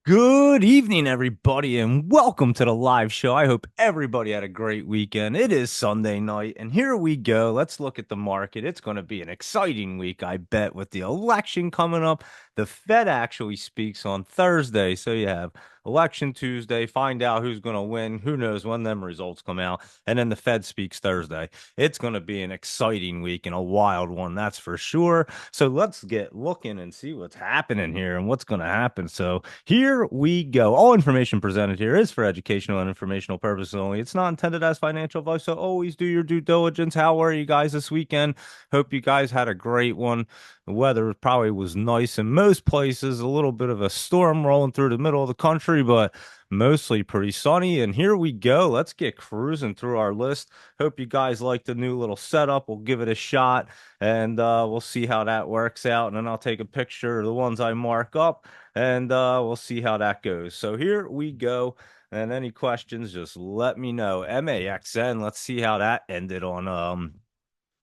Good evening, everybody, and welcome to the live show. I hope everybody had a great weekend. It is Sunday night, and here we go. Let's look at the market. It's going to be an exciting week, I bet, with the election coming up. The Fed actually speaks on Thursday, so you have election Tuesday, find out who's going to win. Who knows when them results come out, and then the Fed speaks Thursday. It's going to be an exciting week and a wild one, that's for sure. So let's get looking and see what's happening here and what's going to happen. So here we go. All information presented here is for educational and informational purposes only. It's not intended as financial advice, so always do your due diligence. How are you guys this weekend? Hope you guys had a great one. The weather probably was nice in most places, a little bit of a storm rolling through the middle of the country, but mostly pretty sunny. And here we go. Let's get cruising through our list. Hope you guys like the new little setup. We'll give it a shot and we'll see how that works out. And then I'll take a picture of the ones I mark up and we'll see how that goes. So here we go. And any questions, just let me know. MAXN, let's see how that ended on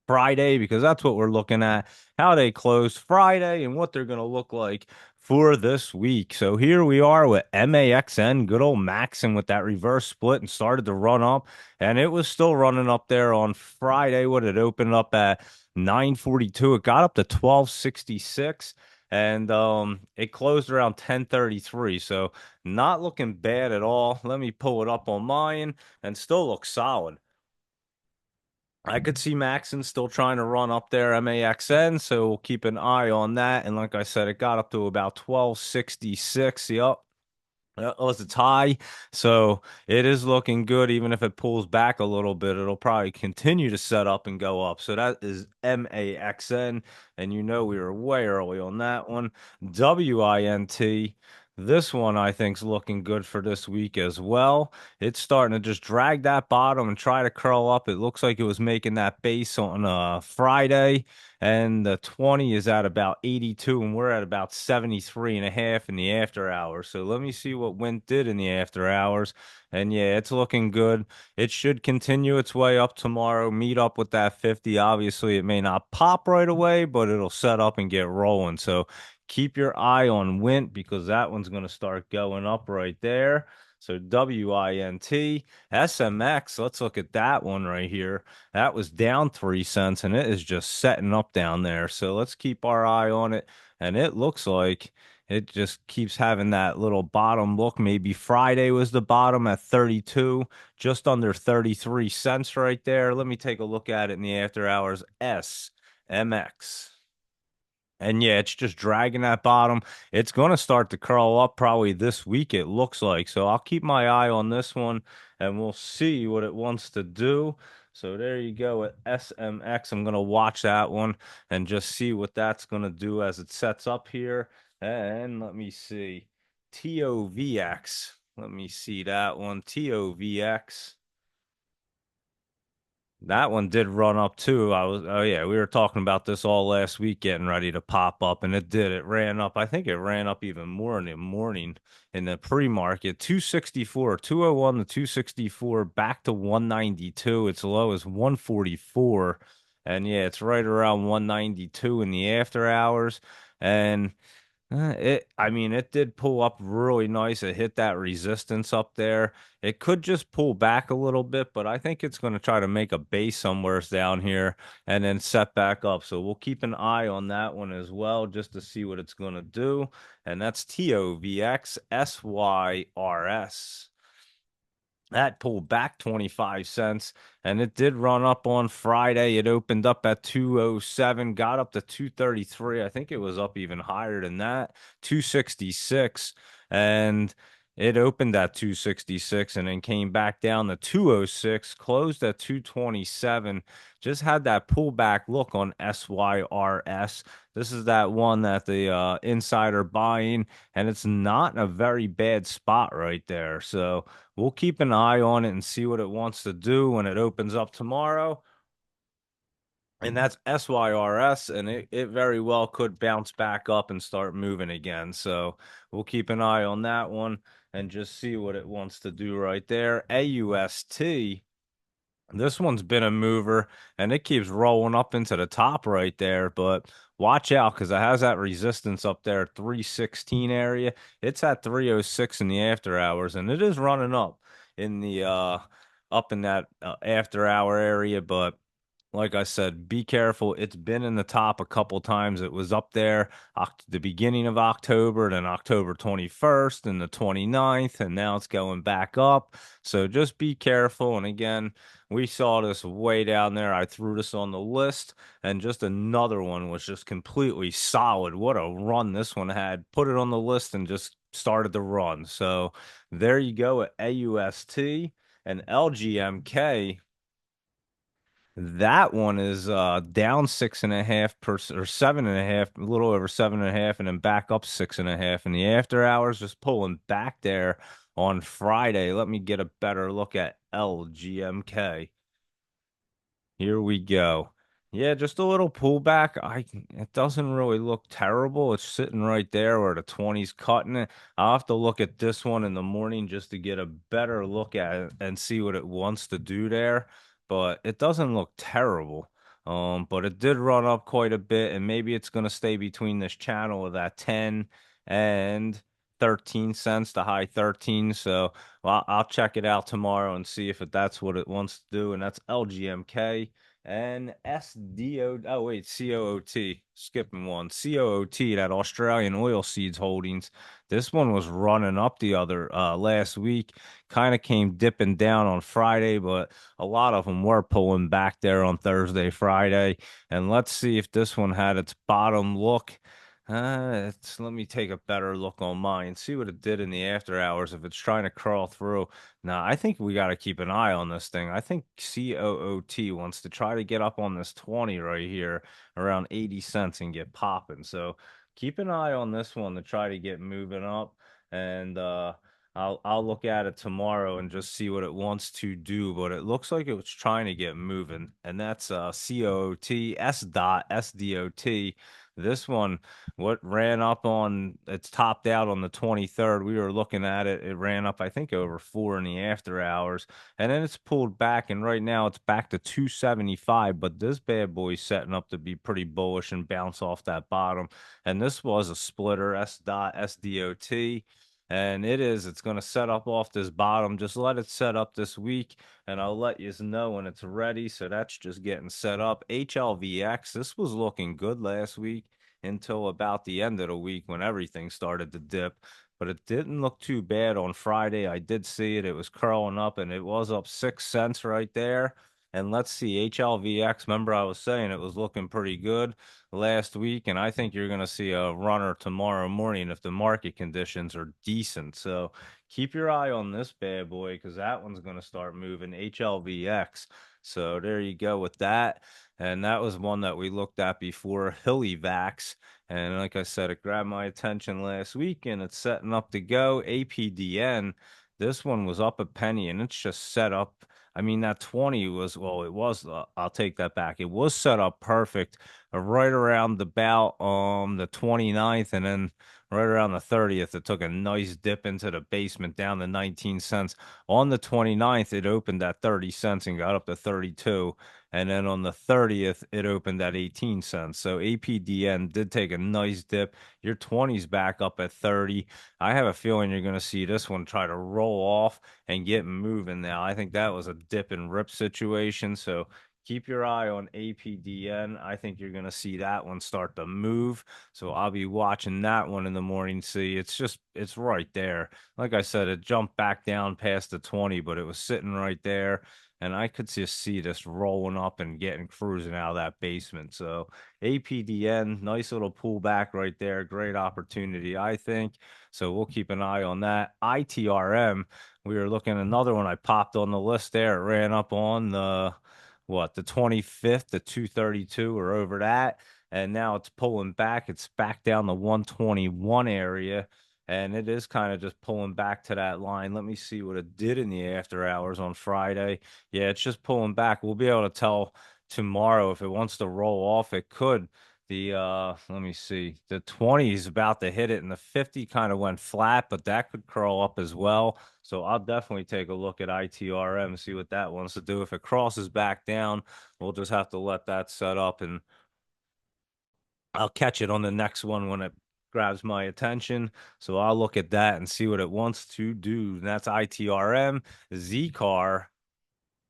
Friday, because that's what we're looking at, how they closed Friday and what they're going to look like for this week. So here we are with MAXN, good old Maxon with that reverse split and started to run up, and it was still running up there on Friday. What it opened up at 942, it got up to 1266 and it closed around 1033, so not looking bad at all. Let me pull it up on mine and still looks solid. I could see Maxon still trying to run up there, MAXN, so we'll keep an eye on that. And like I said, it got up to about 1266. Yep. That was a tie. So it is looking good. Even if it pulls back a little bit, it'll probably continue to set up and go up. So that is MAXN. And you know we were way early on that one. WINT. This one I think is looking good for this week as well. It's starting to just drag that bottom and try to curl up. It looks like it was making that base on Friday, and the 20 is at about 82, and we're at about 73 and a half in the after hours. So let me see what Wint did in the after hours. And yeah, it's looking good. It should continue its way up tomorrow, meet up with that 50. Obviously, it may not pop right away, but it'll set up and get rolling. So keep your eye on Wint, because that one's going to start going up right there. So WINT, SMX, let's look at that one right here. That was down 3 cents and it is just setting up down there. So let's keep our eye on it. And it looks like it just keeps having that little bottom look. Maybe Friday was the bottom at 32, just under 33 cents right there. Let me take a look at it in the after hours. SMX. And yeah, it's just dragging that bottom. It's going to start to curl up probably this week, it looks like. So I'll keep my eye on this one and we'll see what it wants to do. So there you go at SMX. I'm going to watch that one and just see what that's going to do as it sets up here. And let me see. TOVX. Let me see that one. TOVX. That one did run up too. Oh yeah, we were talking about this all last week, getting ready to pop up, and it did. It ran up. I think it ran up even more in the morning in the pre-market. 264, 201 to 264, back to 192. Its low is 144. And yeah, it's right around 192 in the after hours. And I mean, it did pull up really nice. It hit that resistance up there. It could just pull back a little bit, but I think it's going to try to make a base somewhere down here and then set back up. So we'll keep an eye on that one as well, just to see what it's going to do. And that's TOVXSYRS. That pulled back 25 cents and it did run up on Friday. It opened up at 207, got up to 233. I think it was up even higher than that, 266. And it opened at 266 and then came back down to 206, closed at 227. Just had that pullback look on SYRS. This is that one that the insider buying, and it's not in a very bad spot right there. So we'll keep an eye on it and see what it wants to do when it opens up tomorrow. And that's SYRS, and it very well could bounce back up and start moving again. So we'll keep an eye on that one and just see what it wants to do right there. AUST. This one's been a mover and it keeps rolling up into the top right there, but watch out because it has that resistance up there, 316 area. It's at 306 in the after hours, and it is running in the up in that after hour area, but like I said, be careful. It's been in the top a couple times. It was up there the beginning of October, then October 21st and the 29th, and now it's going back up. So just be careful. And again, we saw this way down there. I threw this on the list, and just another one was just completely solid. What a run this one had. Put it on the list and just started to run. So there you go at AUST and LGMK. That one is down 6.5% or 7.5, a little over 7.5, and then back up 6.5. In the after hours, just pulling back there on Friday. Let me get a better look at LGMK. Here we go. Yeah, just a little pullback. It doesn't really look terrible. It's sitting right there where the 20's cutting it. I'll have to look at this one in the morning just to get a better look at it and see what it wants to do there. But it doesn't look terrible. But it did run up quite a bit, and maybe it's gonna stay between this channel of that 10 and 13 cents, the high 13. So well, I'll check it out tomorrow and see if that's what it wants to do. And that's LGMK and SDO. Oh, wait, COOT. Skipping one. COOT, that Australian oil seeds holdings. This one was running up the other last week. Kind of came dipping down on Friday, but a lot of them were pulling back there on Thursday, Friday. And let's see if this one had its bottom look. Let me take a better look on mine, see what it did in the after hours if it's trying to crawl through. Now, I think we got to keep an eye on this thing. I think COOT wants to try to get up on this 20 right here around 80 cents and get popping. So keep an eye on this one to try to get moving up. And I'll look at it tomorrow and just see what it wants to do. But it looks like it was trying to get moving. And that's COOT, S dot SDOT. This one, what ran up on, it's topped out on the 23rd. We were looking at it. It ran up, I think, over 4 in the after hours. And then it's pulled back. And right now it's back to 275. But this bad boy's setting up to be pretty bullish and bounce off that bottom. And this was a splitter, S dot SDOT. And it's going to set up off this bottom. Just let it set up this week, and I'll let you know when it's ready. So that's just getting set up. HLVX, this was looking good last week until about the end of the week when everything started to dip. But it didn't look too bad on Friday. I did see it. It was curling up, and it was up 6 cents right there. And let's see, HLVX, remember I was saying it was looking pretty good last week, and I think you're going to see a runner tomorrow morning if the market conditions are decent. So keep your eye on this bad boy because that one's going to start moving, HLVX. So there you go with that. And that was one that we looked at before, Hillyvax. And like I said, it grabbed my attention last week and it's setting up to go. APDN, this one was up a penny and it's just set up. I mean, that 20 was, well, it was, I'll take that back. It was set up perfect right around about the 29th, and then right around the 30th, it took a nice dip into the basement down to 19 cents. On the 29th, it opened at 30 cents and got up to 32. And then on the 30th, it opened at 18 cents. So APDN did take a nice dip. Your 20's back up at 30. I have a feeling you're going to see this one try to roll off and get moving now. I think that was a dip and rip situation. So keep your eye on APDN. I think you're going to see that one start to move. So I'll be watching that one in the morning. See, it's right there. Like I said, it jumped back down past the 20, but it was sitting right there. And I could just see this rolling up and getting cruising out of that basement. So APDN, nice little pullback right there. Great opportunity, I think. So we'll keep an eye on that. ITRM, we were looking at another one I popped on the list there. It ran up on the 25th to 232 or over that. And now it's pulling back. It's back down the 121 area. And it is kind of just pulling back to that line. Let me see what it did in the after hours on Friday. Yeah, it's just pulling back. We'll be able to tell tomorrow if it wants to roll off. It could. Let me see. The 20 is about to hit it, and the 50 kind of went flat, but that could curl up as well. So I'll definitely take a look at ITRM, see what that wants to do. If it crosses back down, we'll just have to let that set up and I'll catch it on the next one when it grabs my attention. So I'll look at that and see what it wants to do. And that's ITRM. Z car,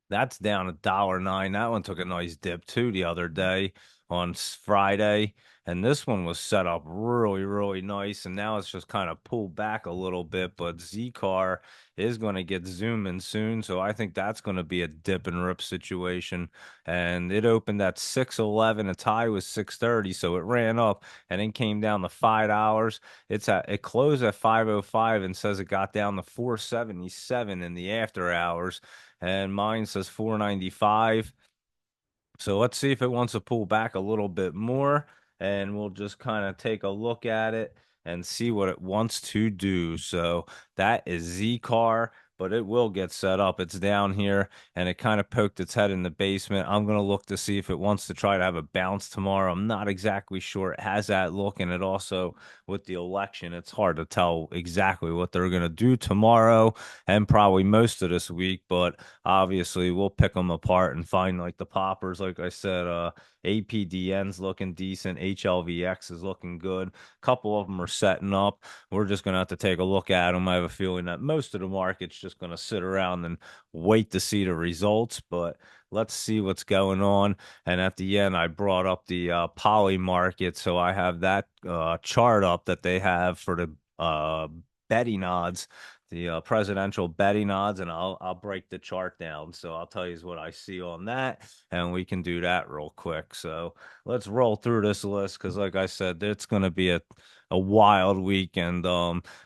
that's down $1.09. That one took a nice dip too the other day on Friday. And this one was set up really, really nice. And now it's just kind of pulled back a little bit. But Z car is going to get zooming soon. So I think that's going to be a dip and rip situation. And it opened at 611. A tie was 630. So it ran up and then came down to $5. It closed at 505 and says it got down to 477 in the after hours, and mine says 495. So let's see if it wants to pull back a little bit more, and we'll just kind of take a look at it and see what it wants to do. So that is Z car, but it will get set up. It's down here and it kind of poked its head in the basement. I'm going to look to see if it wants to try to have a bounce tomorrow. I'm not exactly sure. It has that look, and it also, with the election, it's hard to tell exactly what they're going to do tomorrow and probably most of this week, but obviously we'll pick them apart and find like the poppers. Like I said, APDN's looking decent, HLVX is looking good. A couple of them are setting up. We're just gonna have to take a look at them. I have a feeling that most of the market's just gonna sit around and wait to see the results, but let's see what's going on. And at the end, I brought up the poly market, so I have that chart up that they have for the betting odds, the presidential betting odds, and I'll break the chart down. So I'll tell you what I see on that, and we can do that real quick. So let's roll through this list because, like I said, it's going to be a wild week, and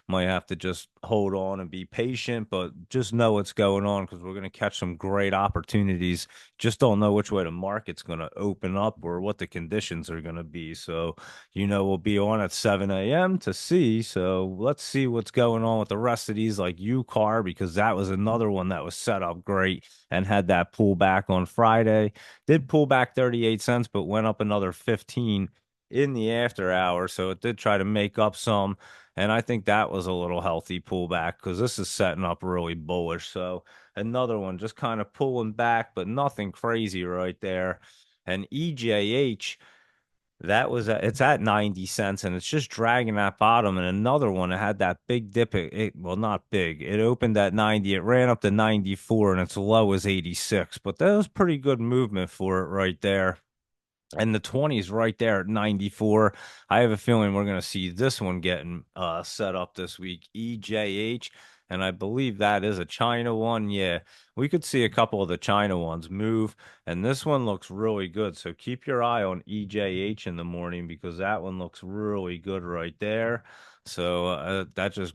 might have to just hold on and be patient, but just know what's going on because we're going to catch some great opportunities. Just don't know which way the market's going to open up or what the conditions are going to be. So we'll be on at 7 a.m. to see. So let's see what's going on with the rest of these, like UCAR, because that was another one that was set up great and had that pullback on Friday. Did pull back 38 cents, but went up another 15 in the after hour. So it did try to make up some. And I think that was a little healthy pullback because this is setting up really bullish. So another one just kind of pulling back, but nothing crazy right there. And EJH, it's at 90 cents and it's just dragging that bottom. And another one, it had that big dip. Well, not big. It opened at 90. It ran up to 94 and its low is 86. But that was pretty good movement for it right there. And the 20s right there at 94. I have a feeling we're going to see this one getting set up this week. EJH. And I believe that is a China one. Yeah, we could see a couple of the China ones move. And this one looks really good. So keep your eye on EJH in the morning because that one looks really good right there. So that just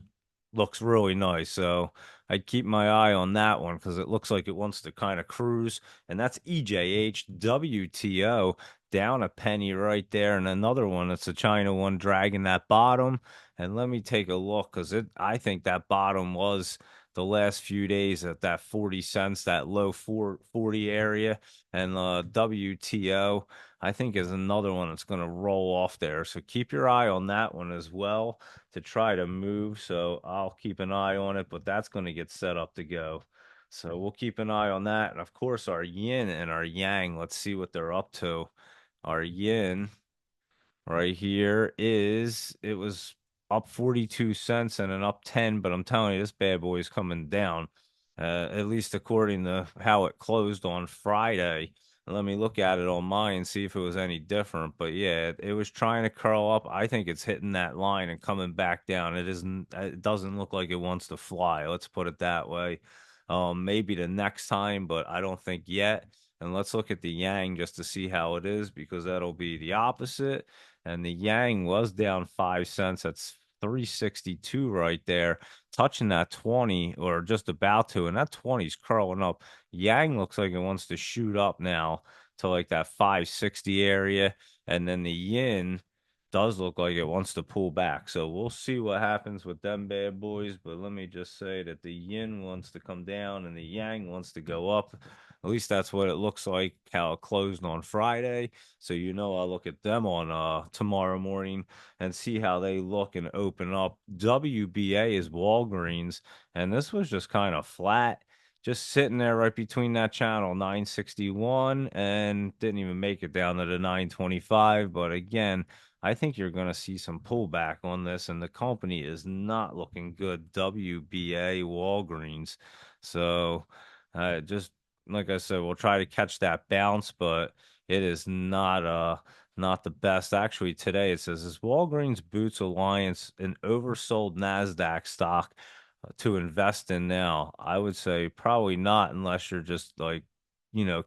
looks really nice. So I'd keep my eye on that one because it looks like it wants to kind of cruise. And that's EJH. WTO down a penny right there, and another one that's a China one dragging that bottom. And let me take a look because I think that bottom was the last few days at that 40 cents, that low 440 area. And WTO, I think, is another one that's going to roll off there. So keep your eye on that one as well to try to move. So I'll keep an eye on it, but that's going to get set up to go. So we'll keep an eye on that. And of course, our yin and our yang, let's see what they're up to. Our yin right here it was up 42 cents and an up 10, but I'm telling you, this bad boy is coming down, at least according to how it closed on Friday. Let me look at it on mine and see if it was any different. But yeah, it was trying to curl up. I think it's hitting that line and coming back down. It doesn't look like it wants to fly. Let's put it that way. Maybe the next time, but I don't think yet. And let's look at the yang just to see how it is because that'll be the opposite. And the yang was down 5 cents. That's 362 right there, touching that 20 or just about to. And that 20 is curling up. Yang looks like it wants to shoot up now to like that 560 area. And then the yin does look like it wants to pull back. So we'll see what happens with them bad boys. But let me just say that the yin wants to come down and the yang wants to go up. At least that's what it looks like, how it closed on Friday. So I'll look at them on tomorrow morning and see how they look and open up. WBA is Walgreens, and this was just kind of flat, just sitting there right between that channel 961 and didn't even make it down to the 925. But again, I think you're going to see some pullback on this, and the company is not looking good. WBA Walgreens. So, just like I said, we'll try to catch that bounce, but it is not the best. Actually, today it says is Walgreens Boots Alliance an oversold NASDAQ stock to invest in now? I would say probably not unless you're just like,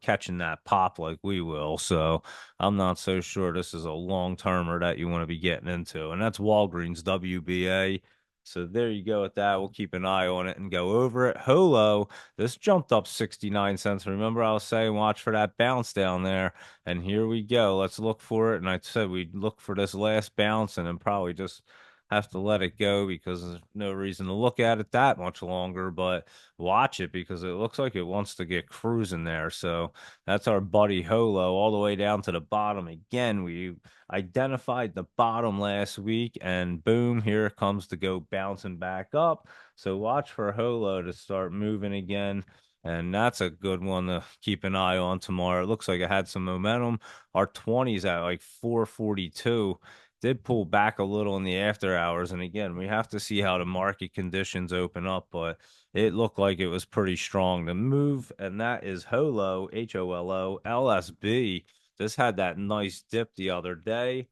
catching that pop like we will. So I'm not so sure this is a long termer that you want to be getting into. And that's Walgreens WBA. So there you go with that. We'll keep an eye on it and go over it. Holo, this jumped up 69 cents. Remember, I was saying watch for that bounce down there. And here we go. Let's look for it. And I said we'd look for this last bounce and then probably just have to let it go because there's no reason to look at it that much longer. But watch it because it looks like it wants to get cruising there. So that's our buddy Holo all the way down to the bottom. Again, we identified the bottom last week, and boom, here it comes to go bouncing back up. So watch for Holo to start moving again. And that's a good one to keep an eye on tomorrow. It looks like it had some momentum. Our 20s at like 442 did pull back a little in the after hours. And again, we have to see how the market conditions open up, but it looked like it was pretty strong to move. And that is Holo, HOLO, LSB. Just had that nice dip the other day,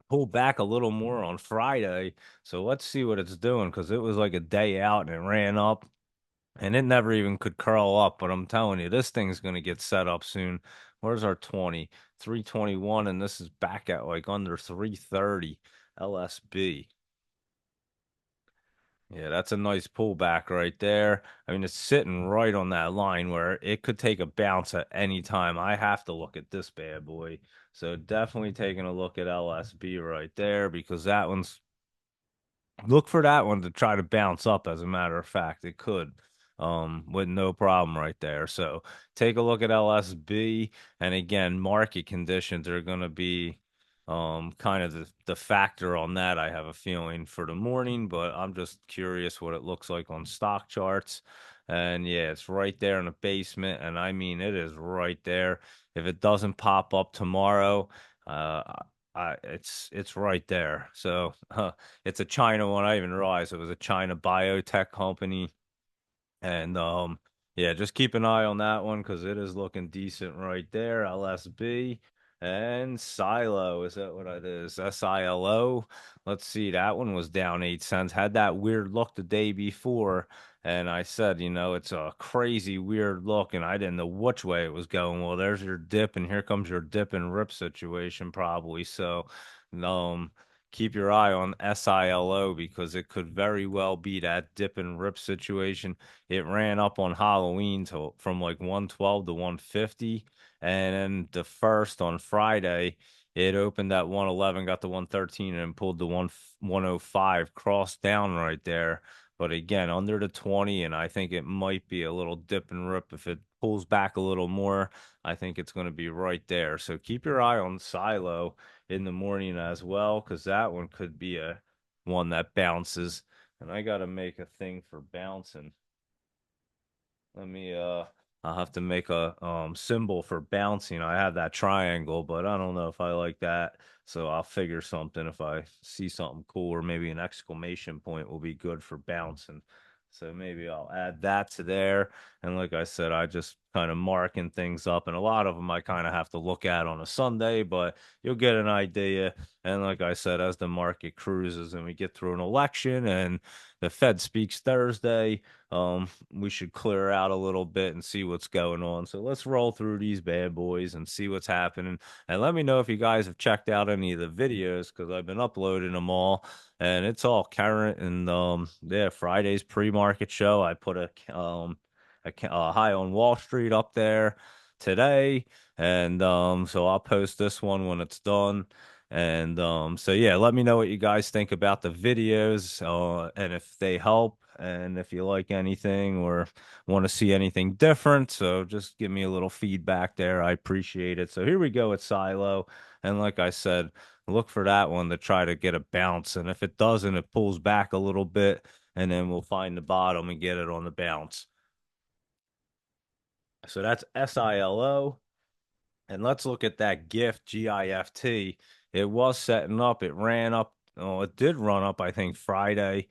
pulled back a little more on Friday. So let's see what it's doing because it was like a day out and it ran up and it never even could curl up. But I'm telling you, this thing's going to get set up soon. Where's our 20? 321, and this is back at like under 330 LSB. Yeah, that's a nice pullback right there. I mean, it's sitting right on that line where it could take a bounce at any time. I have to look at this bad boy. So definitely taking a look at LSB right there because that one's look for that one to try to bounce up. As a matter of fact, it could, with no problem right there. So take a look at LSB, and again, market conditions are going to be, kind of the factor on that. I have a feeling for the morning, but I'm just curious what it looks like on stock charts. And yeah, it's right there in the basement, and I mean it is right there. If it doesn't pop up tomorrow, uh, it's right there. So it's a China one. I didn't even realize it was a China biotech company. And yeah, just keep an eye on that one because it is looking decent right there. LSB and Silo. Is that what it is? SILO. Let's see. That one was down 8 cents. Had that weird look the day before. And I said, it's a crazy weird look, and I didn't know which way it was going. Well, there's your dip, and here comes your dip and rip situation, probably. So, um, keep your eye on SILO because it could very well be that dip and rip situation. It ran up on Halloween to from like 112 to 150, and then the first on Friday it opened at 111, got to 113, and pulled the 105, crossed down right there. But again, under the 20, and I think it might be a little dip and rip. If it pulls back a little more, I think it's going to be right there. So keep your eye on Silo in the morning as well, because that one could be a one that bounces. And I got to make a thing for bouncing. Let me I'll have to make a symbol for bouncing. I have that triangle, but I don't know if I like that. So I'll figure something if I see something cool, or maybe an exclamation point will be good for bouncing. So maybe I'll add that to there. And like I said, I just kind of marking things up. And a lot of them I kind of have to look at on a Sunday, but you'll get an idea. And like I said, as the market cruises and we get through an election and the Fed speaks Thursday, we should clear out a little bit and see what's going on. So let's roll through these bad boys and see what's happening. And let me know if you guys have checked out any of the videos because I've been uploading them all and it's all current. And yeah, Friday's pre-market show. I put a high on Wall Street up there today, and so I'll post this one when it's done. And so yeah, let me know what you guys think about the videos, and if they help, and if you like anything or want to see anything different. So just give me a little feedback there. I appreciate it. So here we go at Silo, and like I said, look for that one to try to get a bounce. And if it doesn't, it pulls back a little bit, and then we'll find the bottom and get it on the bounce. So that's SILO. And let's look at that GIFT, GIFT. it was setting up. It ran up. Oh, it did run up, I think, Friday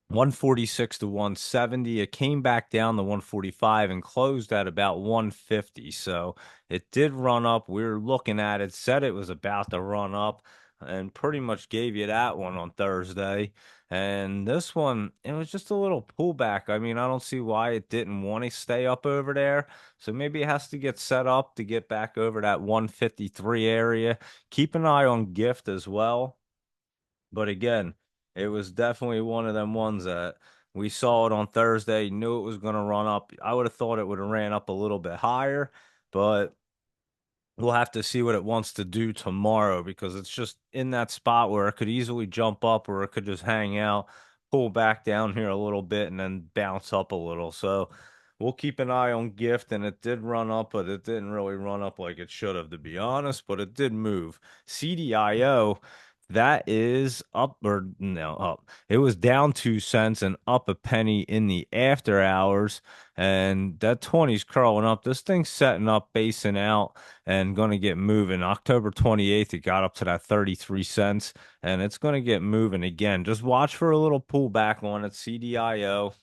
146 to 170. It came back down to 145 and closed at about 150. So it did run up. We were looking at it, said it was about to run up, and pretty much gave you that one on Thursday. And this one, it was just a little pullback. I mean, I don't see why it didn't want to stay up over there. So maybe it has to get set up to get back over that 153 area. Keep an eye on Gift as well. But again, it was definitely one of them ones that we saw it on Thursday, knew it was going to run up. I would have thought it would have ran up a little bit higher, but we'll have to see what it wants to do tomorrow because it's just in that spot where it could easily jump up or it could just hang out, pull back down here a little bit, and then bounce up a little. So we'll keep an eye on Gift, and it did run up, but it didn't really run up like it should have, to be honest, but it did move. CDIO. That is up or no up. It was down 2 cents and up a penny in the after hours. And that 20's curling up. This thing's setting up, basing out and going to get moving. October 28th, it got up to that 33 cents and it's going to get moving again. Just watch for a little pullback on it, CDIO.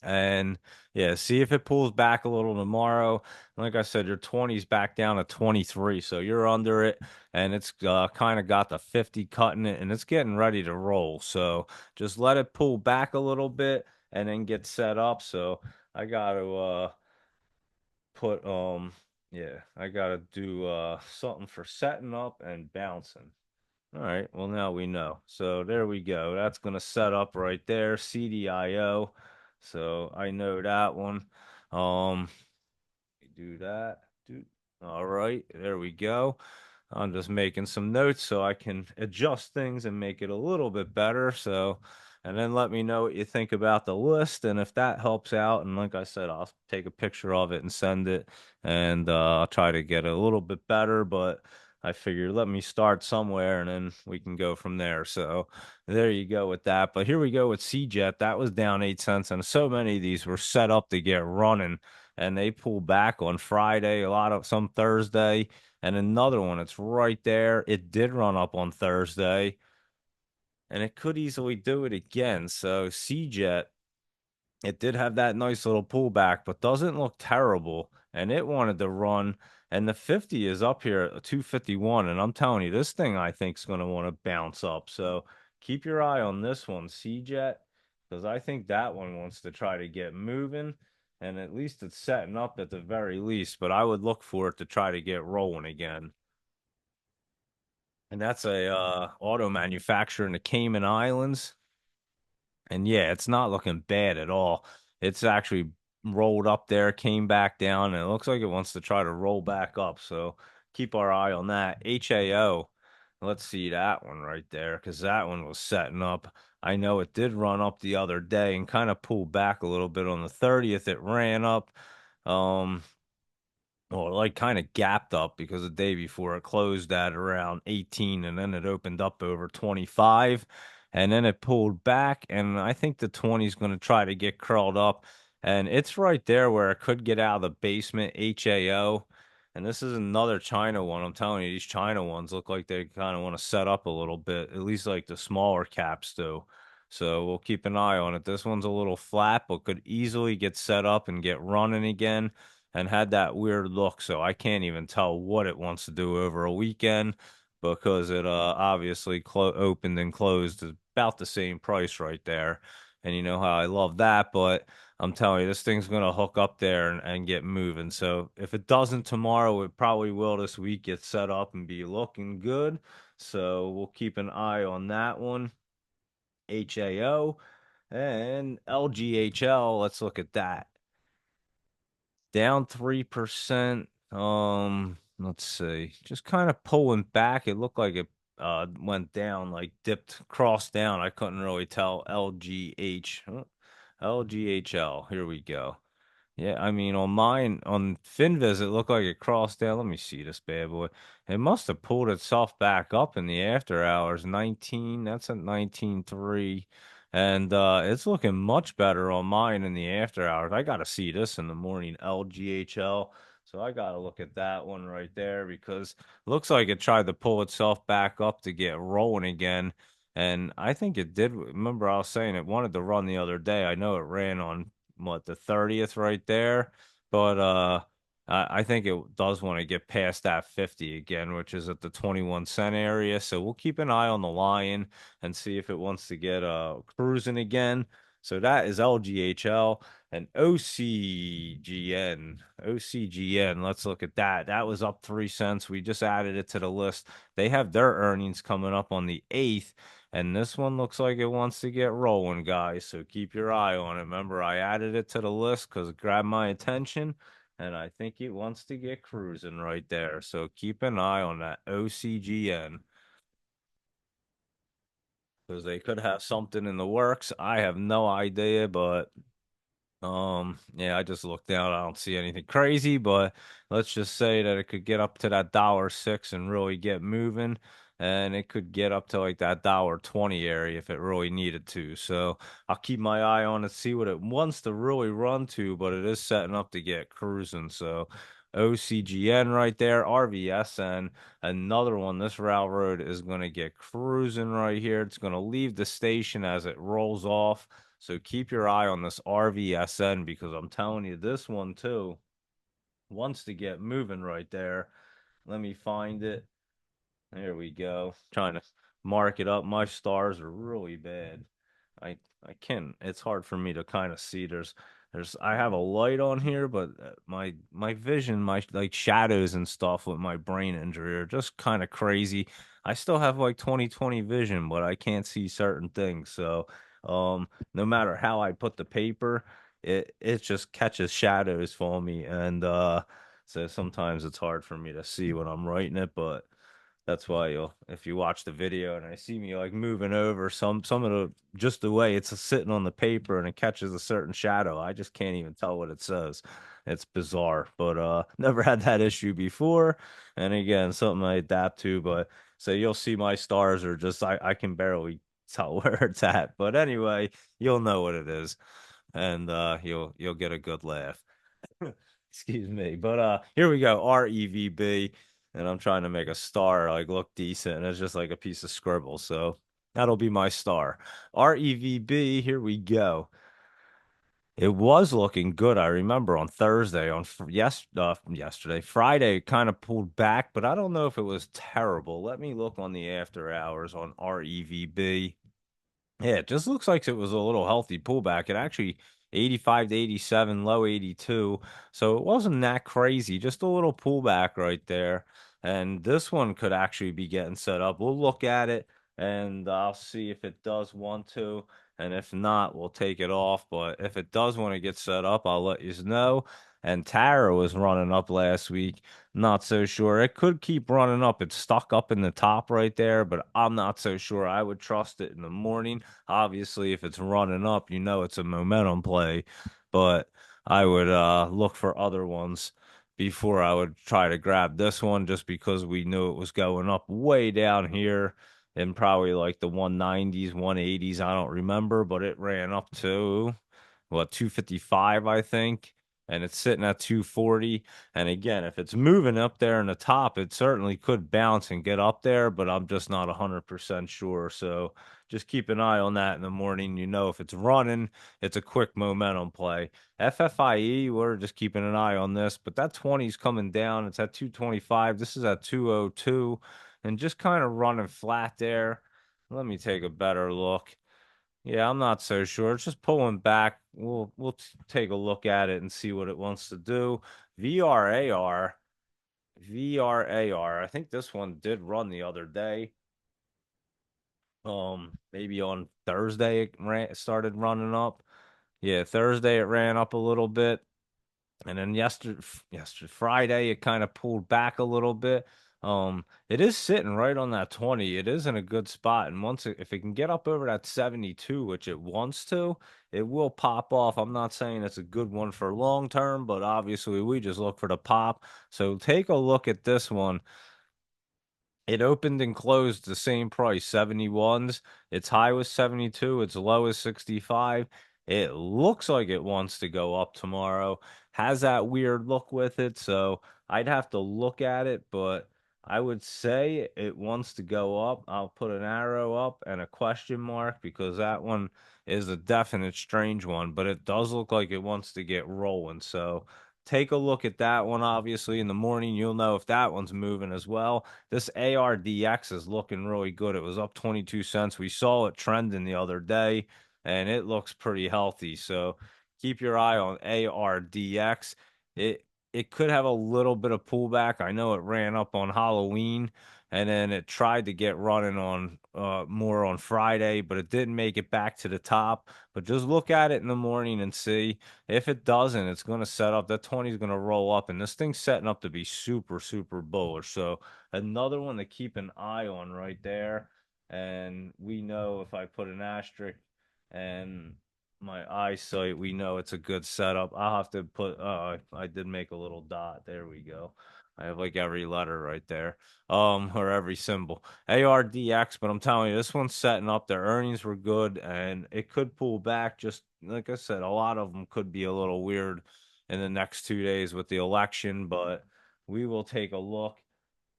And yeah, see if it pulls back a little tomorrow. Like I said, your 20's back down to 23, so you're under it, and it's kind of got the 50 cutting it, and it's getting ready to roll. So just let it pull back a little bit and then get set up. So I got to put yeah, I got to do something for setting up and bouncing. All right, well now we know. So there we go. That's going to set up right there, CDIO. So I know that one. Um, do that. Do all right, there we go. I'm just making some notes so I can adjust things and make it a little bit better. So, and then let me know what you think about the list. And if that helps out, and like I said, I'll take a picture of it and send it. And I'll try to get it a little bit better. But I figure let me start somewhere and then we can go from there. So there you go with that. But here we go with CJET. That was down 8 cents. And so many of these were set up to get running. And they pulled back on Friday, a lot of some Thursday. And another one, it's right there. It did run up on Thursday, and it could easily do it again. So CJET, it did have that nice little pullback, but doesn't look terrible. And it wanted to run, and the 50 is up here at 251. And I'm telling you, this thing I think is going to want to bounce up. So keep your eye on this one, CJET, because I think that one wants to try to get moving. And at least it's setting up at the very least, but I would look for it to try to get rolling again. And that's a auto manufacturer in the Cayman Islands. And yeah, it's not looking bad at all. It's actually rolled up there, came back down, and it looks like it wants to try to roll back up. So keep our eye on that. HAO, let's see that one right there, because that one was setting up. I know it did run up the other day and kind of pulled back a little bit on the 30th. It ran up. Um, well, like kind of gapped up because the day before it closed at around 18 and then it opened up over 25 and then it pulled back and I think the 20 is going to try to get curled up and it's right there where it could get out of the basement HAO. And this is another China one. I'm telling you, these China ones look like they kind of want to set up a little bit, at least like the smaller caps do. So we'll keep an eye on it. This one's a little flat, but could easily get set up and get running again and had that weird look. So I can't even tell what it wants to do over a weekend because it obviously opened and closed at about the same price right there. And you know how I love that, but I'm telling you, this thing's going to hook up there and get moving. So if it doesn't tomorrow, it probably will this week get set up and be looking good. So we'll keep an eye on that one. HAO and LGHL. Let's look at that. Down 3%. Let's see. Just kind of pulling back. It looked like it went down, like dipped, crossed down. I couldn't really tell. LGH. LGHL. Here we go. Yeah, I mean on mine on Finviz it looked like it crossed down. Let me see this bad boy. It must have pulled itself back up in the after hours. 19, that's at 19.3. And it's looking much better on mine in the after hours. I gotta see this in the morning. LGHL. So I got to look at that one right there because it looks like it tried to pull itself back up to get rolling again. And I think it did. Remember, I was saying it wanted to run the other day. I know it ran on what the 30th right there, but I think it does want to get past that 50 again, which is at the 21 cent area. So we'll keep an eye on the lion and see if it wants to get cruising again. So that is LGHL and OCGN. OCGN. Let's look at that. That was up 3 cents. We just added it to the list. They have their earnings coming up on the 8th. And this one looks like it wants to get rolling, guys. So keep your eye on it. Remember, I added it to the list because it grabbed my attention. And I think it wants to get cruising right there. So keep an eye on that OCGN because they could have something in the works. I have no idea, but yeah, I just looked down. I don't see anything crazy, but let's just say that it could get up to that $1.06 and really get moving. And it could get up to like that $1.20 area if it really needed to. So I'll keep my eye on it, see what it wants to really run to, but it is setting up to get cruising. So OCGN right there, RVSN, another one. This railroad is going to get cruising right here. It's going to leave the station as it rolls off. So keep your eye on this RVSN because I'm telling you, this one too wants to get moving right there. Let me find it. There we go. Trying to mark it up. My stars are really bad. I I can. It's hard for me to kind of see. I have a light on here, but my vision, my like shadows and stuff with my brain injury are just kind of crazy. I still have like 20/20 vision, but I can't see certain things. So, no matter how I put the paper, it just catches shadows for me, and so sometimes it's hard for me to see when I'm writing it, but that's why if you watch the video and I see me like moving over some of the just the way it's sitting on the paper and it catches a certain shadow, I just can't even tell what it says. It's bizarre, but never had that issue before. And again, something I adapt to, but so you'll see my stars are just I can barely tell where it's at. But anyway, you'll know what it is and you'll get a good laugh. Excuse me. But here we go. REVB. And I'm trying to make a star like look decent. And it's just like a piece of scribble. So that'll be my star. REVB, here we go. It was looking good. I remember on Thursday, yesterday, Friday, it kind of pulled back, but I don't know if it was terrible. Let me look on the after hours on REVB. Yeah, it just looks like it was a little healthy pullback. It actually 85 to 87, low 82. So it wasn't that crazy, just a little pullback right there. And this one could actually be getting set up. We'll look at it and I'll see if it does want to. And if not, we'll take it off. But if it does want to get set up, I'll let you know. And Tara was running up last week. Not so sure. It could keep running up. It's stuck up in the top right there, but I'm not so sure. I would trust it in the morning. Obviously, if it's running up, you know it's a momentum play, but I would look for other ones before I would try to grab this one just because we knew it was going up way down here in probably like the 190s, 180s. I don't remember, but it ran up to what 255, I think, and it's sitting at 240. And again, if it's moving up there in the top, it certainly could bounce and get up there, but I'm just not 100% sure. So just keep an eye on that in the morning. You know, if it's running, it's a quick momentum play. FFIE, we're just keeping an eye on this, but that 20 is coming down. It's at 225. This is at 202 and just kind of running flat there. Let me take a better look. Yeah, I'm not so sure. It's just pulling back. Take a look at it and see what it wants to do. VRAR, VRAR. I think this one did run the other day. Maybe on Thursday it started running up. Yeah, Thursday it ran up a little bit. And then yesterday Friday, it kind of pulled back a little bit. It is sitting right on that 20. It is in a good spot. And if it can get up over that 72, which it wants to, it will pop off. I'm not saying it's a good one for long term, but obviously we just look for the pop. So take a look at this one. It opened and closed the same price, 71s. Its high was 72, its low is 65. It looks like it wants to go up tomorrow. Has that weird look with it, so I'd have to look at it, but I would say it wants to go up. I'll put an arrow up and a question mark because that one is a definite strange one, but it does look like it wants to get rolling. So take a look at that one. Obviously, in the morning, you'll know if that one's moving as well. This ARDX is looking really good. It was up 22 cents. We saw it trending the other day and it looks pretty healthy. So keep your eye on ARDX. It could have a little bit of pullback. I know it ran up on Halloween and then it tried to get running on more on Friday, but it didn't make it back to the top. But just look at it in the morning and see if it doesn't, it's going to set up. That 20 is going to roll up, and this thing's setting up to be super, super bullish. So another one to keep an eye on right there. And we know if I put an asterisk and my eyesight, we know it's a good setup. I'll have to put, I did make a little dot. There we go. I have like every letter right there, or every symbol. ARDX, but I'm telling you, this one's setting up. Their earnings were good, and it could pull back. Just like I said, a lot of them could be a little weird in the next 2 days with the election, but we will take a look.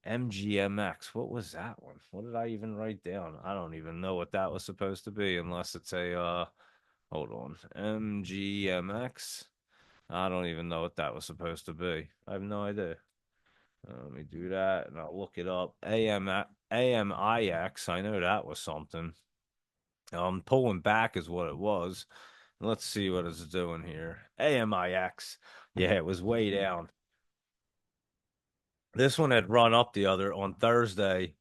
MGMX. What was that one? What did I even write down? I don't even know what that was supposed to be unless it's a hold on. MGMX. I don't even know what that was supposed to be. I have no idea. Let me do that and I'll look it up. AMIX. I know that was something. Pulling back is what it was. Let's see what it's doing here. AMIX. Yeah, it was way down. This one had run up the other on Thursday,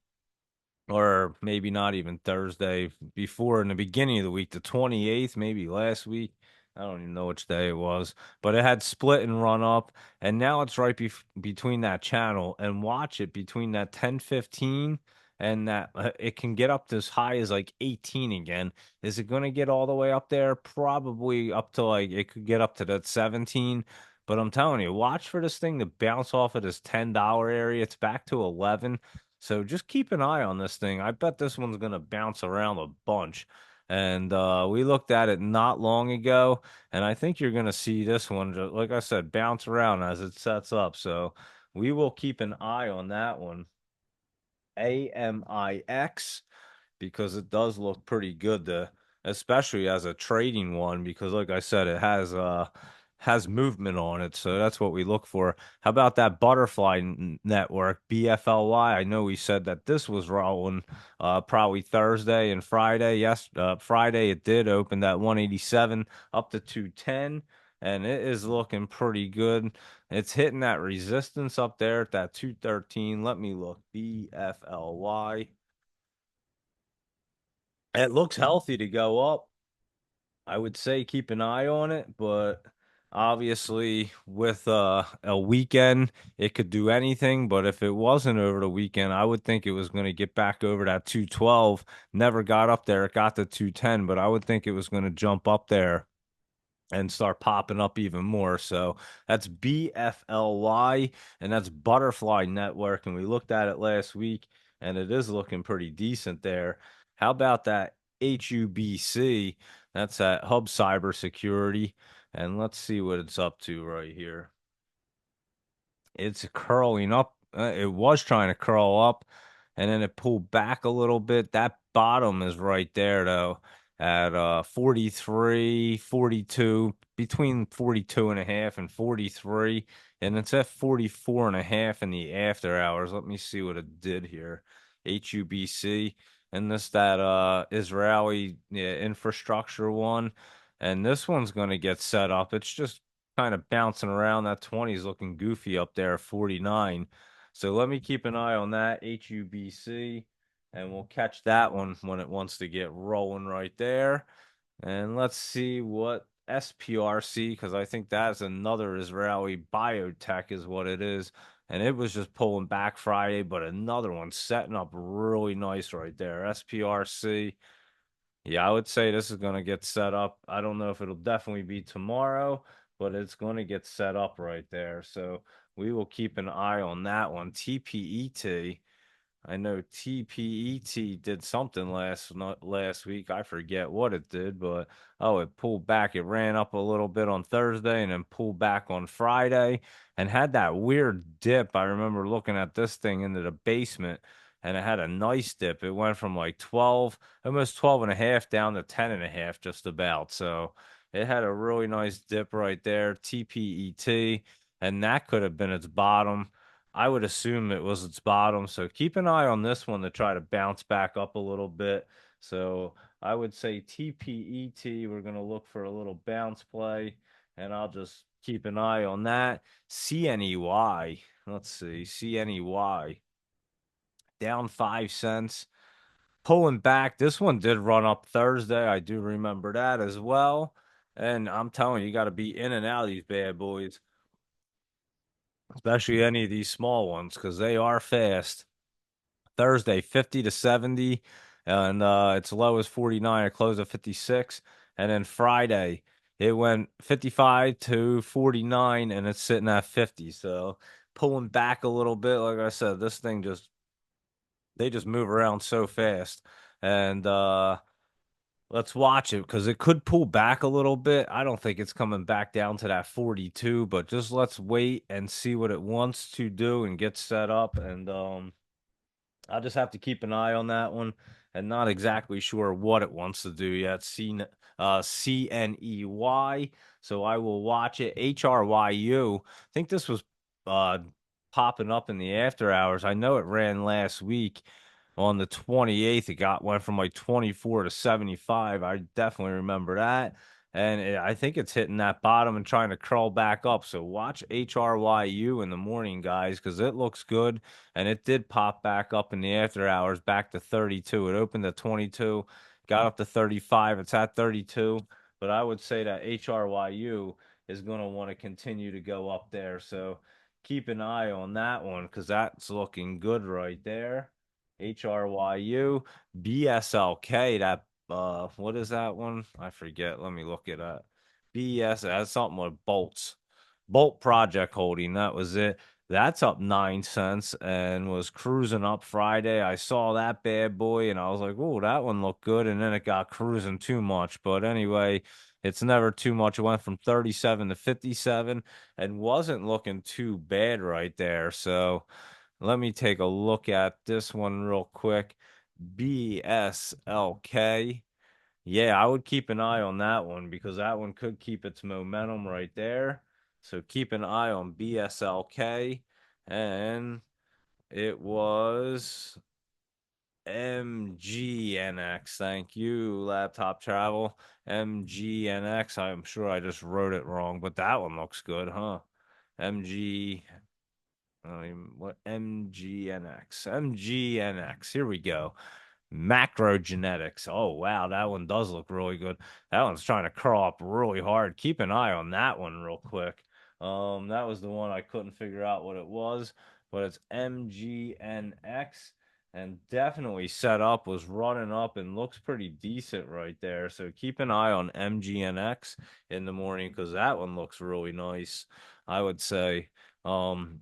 or maybe not even Thursday, before in the beginning of the week, the 28th, maybe last week. I don't even know which day it was, but it had split and run up, and now it's right between that channel. And watch it between that 10-15 and that it can get up to as high as like 18 again. Is it going to get all the way up there? Probably up to like it could get up to that 17. But I'm telling you, watch for this thing to bounce off of this $10 area. It's back to 11. So just keep an eye on this thing. I bet this one's going to bounce around a bunch. And we looked at it not long ago, and I think you're going to see this one, like I said, bounce around as it sets up. So we will keep an eye on that one. AMIX because it does look pretty good to, especially as a trading one because like I said it has movement on it, so that's what we look for. How about that butterfly network BFLY? I know we said that this was rolling probably Thursday and Friday. Yes, Friday it did open at 187 up to 210 and it is looking pretty good. It's hitting that resistance up there at that 213. Let me look. BFLY. It looks healthy to go up. I would say keep an eye on it, but obviously with a weekend, it could do anything. But if it wasn't over the weekend, I would think it was going to get back over that 212. Never got up there. It got to 210, but I would think it was going to jump up there and start popping up even more. So that's BFLY and that's Butterfly Network. And we looked at it last week and it is looking pretty decent there. How about that HUBC? That's that Hub Cybersecurity. And let's see what it's up to right here. It's curling up. It was trying to curl up and then it pulled back a little bit. That bottom is right there though at 43, 42, between 42 and a half and 43. And it's at 44 and a half in the after hours. Let me see what it did here. HUBC and this that Israeli, yeah, infrastructure one. And this one's going to get set up. It's just kind of bouncing around. That 20 is looking goofy up there, 49. So let me keep an eye on that HUBC, and we'll catch that one when it wants to get rolling right there. And let's see what SPRC, because I think that's another Israeli biotech, is what it is. And it was just pulling back Friday, but another one setting up really nice right there. SPRC. Yeah, I would say this is going to get set up. I don't know if it'll definitely be tomorrow, but it's going to get set up right there. So we will keep an eye on that one. TPET. I know TPET did something last week. I forget what it did, but oh, it pulled back. It ran up a little bit on Thursday and then pulled back on Friday and had that weird dip. I remember looking at this thing into the basement and it had a nice dip. It went from like 12, almost 12 and a half down to 10 and a half just about. So it had a really nice dip right there, TPET, and that could have been its bottom. I would assume it was its bottom. So keep an eye on this one to try to bounce back up a little bit. So I would say TPET, we're going to look for a little bounce play, and I'll just keep an eye on that. CNEY, let's see, CNEY down 5 cents, pulling back. This one did run up Thursday. I do remember that as well. And I'm telling you, you got to be in and out of these bad boys, especially any of these small ones, because they are fast. Thursday, 50 to 70, and its low is 49. It closed at 56. And then Friday, it went 55 to 49, and it's sitting at 50. So pulling back a little bit. Like I said, this thing just, they just move around so fast. And let's watch it because it could pull back a little bit. I don't think it's coming back down to that 42, but just let's wait and see what it wants to do and get set up. And I'll just have to keep an eye on that one and not exactly sure what it wants to do yet. CNEY. So I will watch it. HRYU. I think this was uh, popping up in the after hours. I know it ran last week on the 28th. Went from like 24 to 75. I definitely remember that. And I think it's hitting that bottom and trying to crawl back up. So watch HRYU in the morning, guys, because it looks good. And it did pop back up in the after hours back to 32. It opened at 22, got up to 35. It's at 32. But I would say that HRYU is going to want to continue to go up there. So keep an eye on that one because that's looking good right there. HRYU, BSLK, that what is that one? I forget. Let me look it up. BS, that's something with bolts. Bolt Project Holding, that was it. That's up 9 cents and was cruising up Friday. I saw that bad boy and I was like, oh, that one looked good. And then it got cruising too much. But anyway, it's never too much. It went from 37 to 57 and wasn't looking too bad right there. So let me take a look at this one real quick. BSLK. Yeah, I would keep an eye on that one because that one could keep its momentum right there. So keep an eye on BSLK. And it was MGNX. Thank you, Laptop Travel. MGNX. I'm sure I just wrote it wrong, but that one looks good, huh? MG. What MGNX? MGNX. Here we go. Macro genetics. Oh wow, that one does look really good. That one's trying to crawl up really hard. Keep an eye on that one real quick. That was the one I couldn't figure out what it was, but it's MGNX and definitely set up, was running up and looks pretty decent right there. So keep an eye on MGNX in the morning because that one looks really nice, I would say. Um,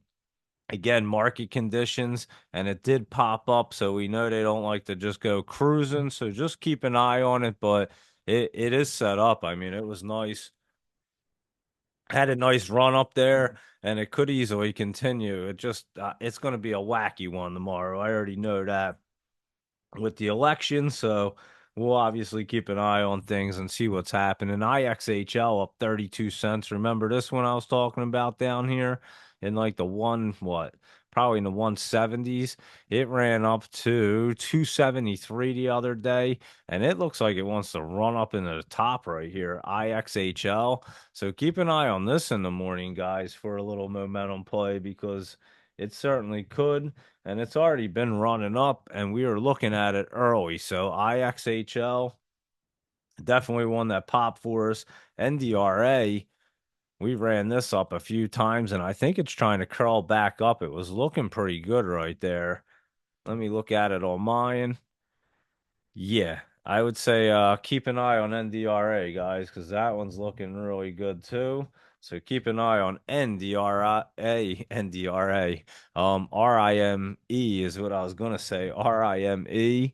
Again, market conditions, and it did pop up, so we know they don't like to just go cruising. So just keep an eye on it, but it is set up. I mean, it was nice, had a nice run up there, and it could easily continue. It's going to be a wacky one tomorrow. I already know that with the election. So we'll obviously keep an eye on things and see what's happening. IXHL up 32 cents. Remember this one I was talking about down here in like the one, what? Probably in the 170s. It ran up to 273 the other day, and it looks like it wants to run up into the top right here. IXHL. So keep an eye on this in the morning, guys, for a little momentum play because it certainly could and it's already been running up, and we were looking at it early. So IXHL, definitely one that popped for us. NDRA, we ran this up a few times, and I think it's trying to curl back up. It was looking pretty good right there. Let me look at it on mine. Yeah, I would say keep an eye on NDRA, guys, because that one's looking really good too. So keep an eye on NDRA. RIME is what I was gonna say. RIME.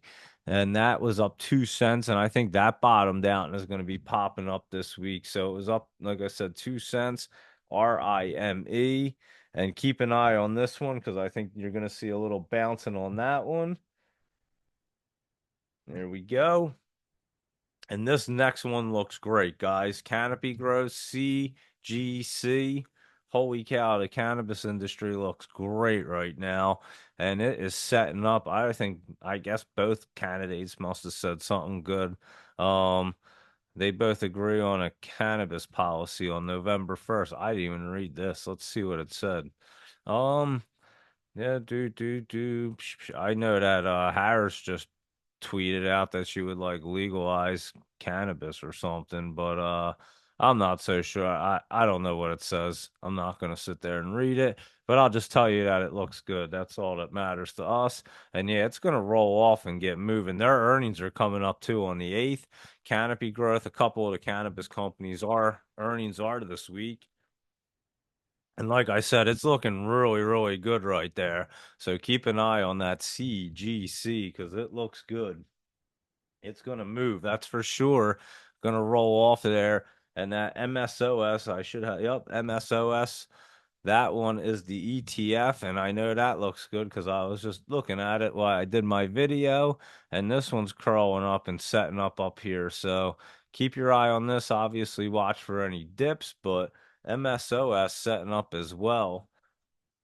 And that was up 2 cents. And I think that bottomed out and is going to be popping up this week. So it was up, like I said, 2 cents. RIME. And keep an eye on this one because I think you're going to see a little bouncing on that one. There we go. And this next one looks great, guys. Canopy Growth CGC. Holy cow, the cannabis industry looks great right now. And it is setting up. I guess both candidates must have said something good. Um, they both agree on a cannabis policy on November 1st. I didn't even read this. Let's see what it said. Um, yeah, I know that Harris just tweeted out that she would like legalize cannabis or something, but I'm not so sure. I don't know what it says. I'm not gonna sit there and read it, but I'll just tell you that it looks good. That's all that matters to us. And yeah, it's gonna roll off and get moving. Their earnings are coming up too on the 8th. Canopy Growth, a couple of the cannabis companies are earnings are this week. And like I said, it's looking really, really good right there. So keep an eye on that CGC because it looks good. It's going to move. That's for sure. Going to roll off of there. And that MSOS, I should have, yep, MSOS. That one is the ETF. And I know that looks good because I was just looking at it while I did my video. And this one's crawling up and setting up here. So keep your eye on this. Obviously, watch for any dips, but MSOS setting up as well.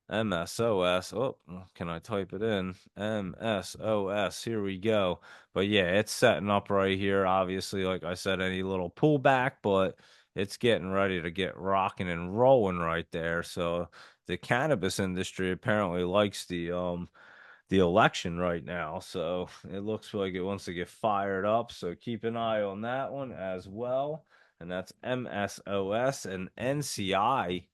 MSOS. Oh, can I type it in? MSOS. Here we go. But yeah, it's setting up right here. Obviously, like I said, any little pullback, but it's getting ready to get rocking and rolling right there. So the cannabis industry apparently likes the election right now. So it looks like it wants to get fired up. So keep an eye on that one as well. And that's MSOS and NCI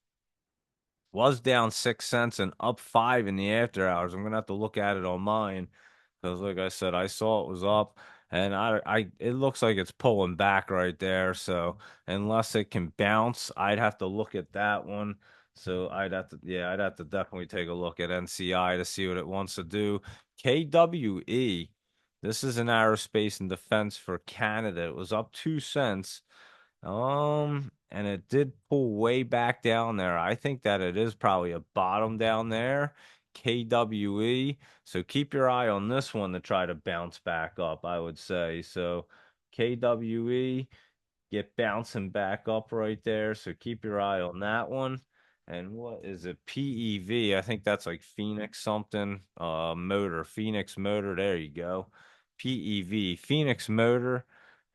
was down 6 cents and up 5 in the after hours. I'm gonna have to look at it on mine because, like I said, I saw it was up, and it looks like it's pulling back right there. So unless it can bounce, I'd have to look at that one. So yeah, I'd have to definitely take a look at NCI to see what it wants to do. KWE, this is an aerospace and defense for Canada. It was up 2 cents. And it did pull way back down there. I think that it is probably a bottom down there, KWE. So keep your eye on this one to try to bounce back up, I would say. So KWE, get bouncing back up right there. So keep your eye on that one. And what is it? PEV. I think that's like Phoenix something. Motor. Phoenix Motor. There you go. PEV. Phoenix Motor.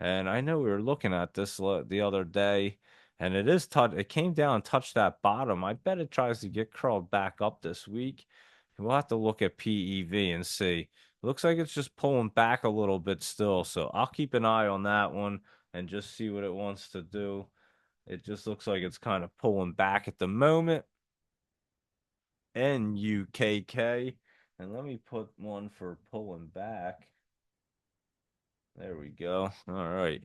And I know we were looking at this the other day, and it came down and touched that bottom. I bet it tries to get curled back up this week. We'll have to look at PEV and see. Looks like it's just pulling back a little bit still. So I'll keep an eye on that one and just see what it wants to do. It just looks like it's kind of pulling back at the moment. NUKK. And let me put one for pulling back. There we go. All right.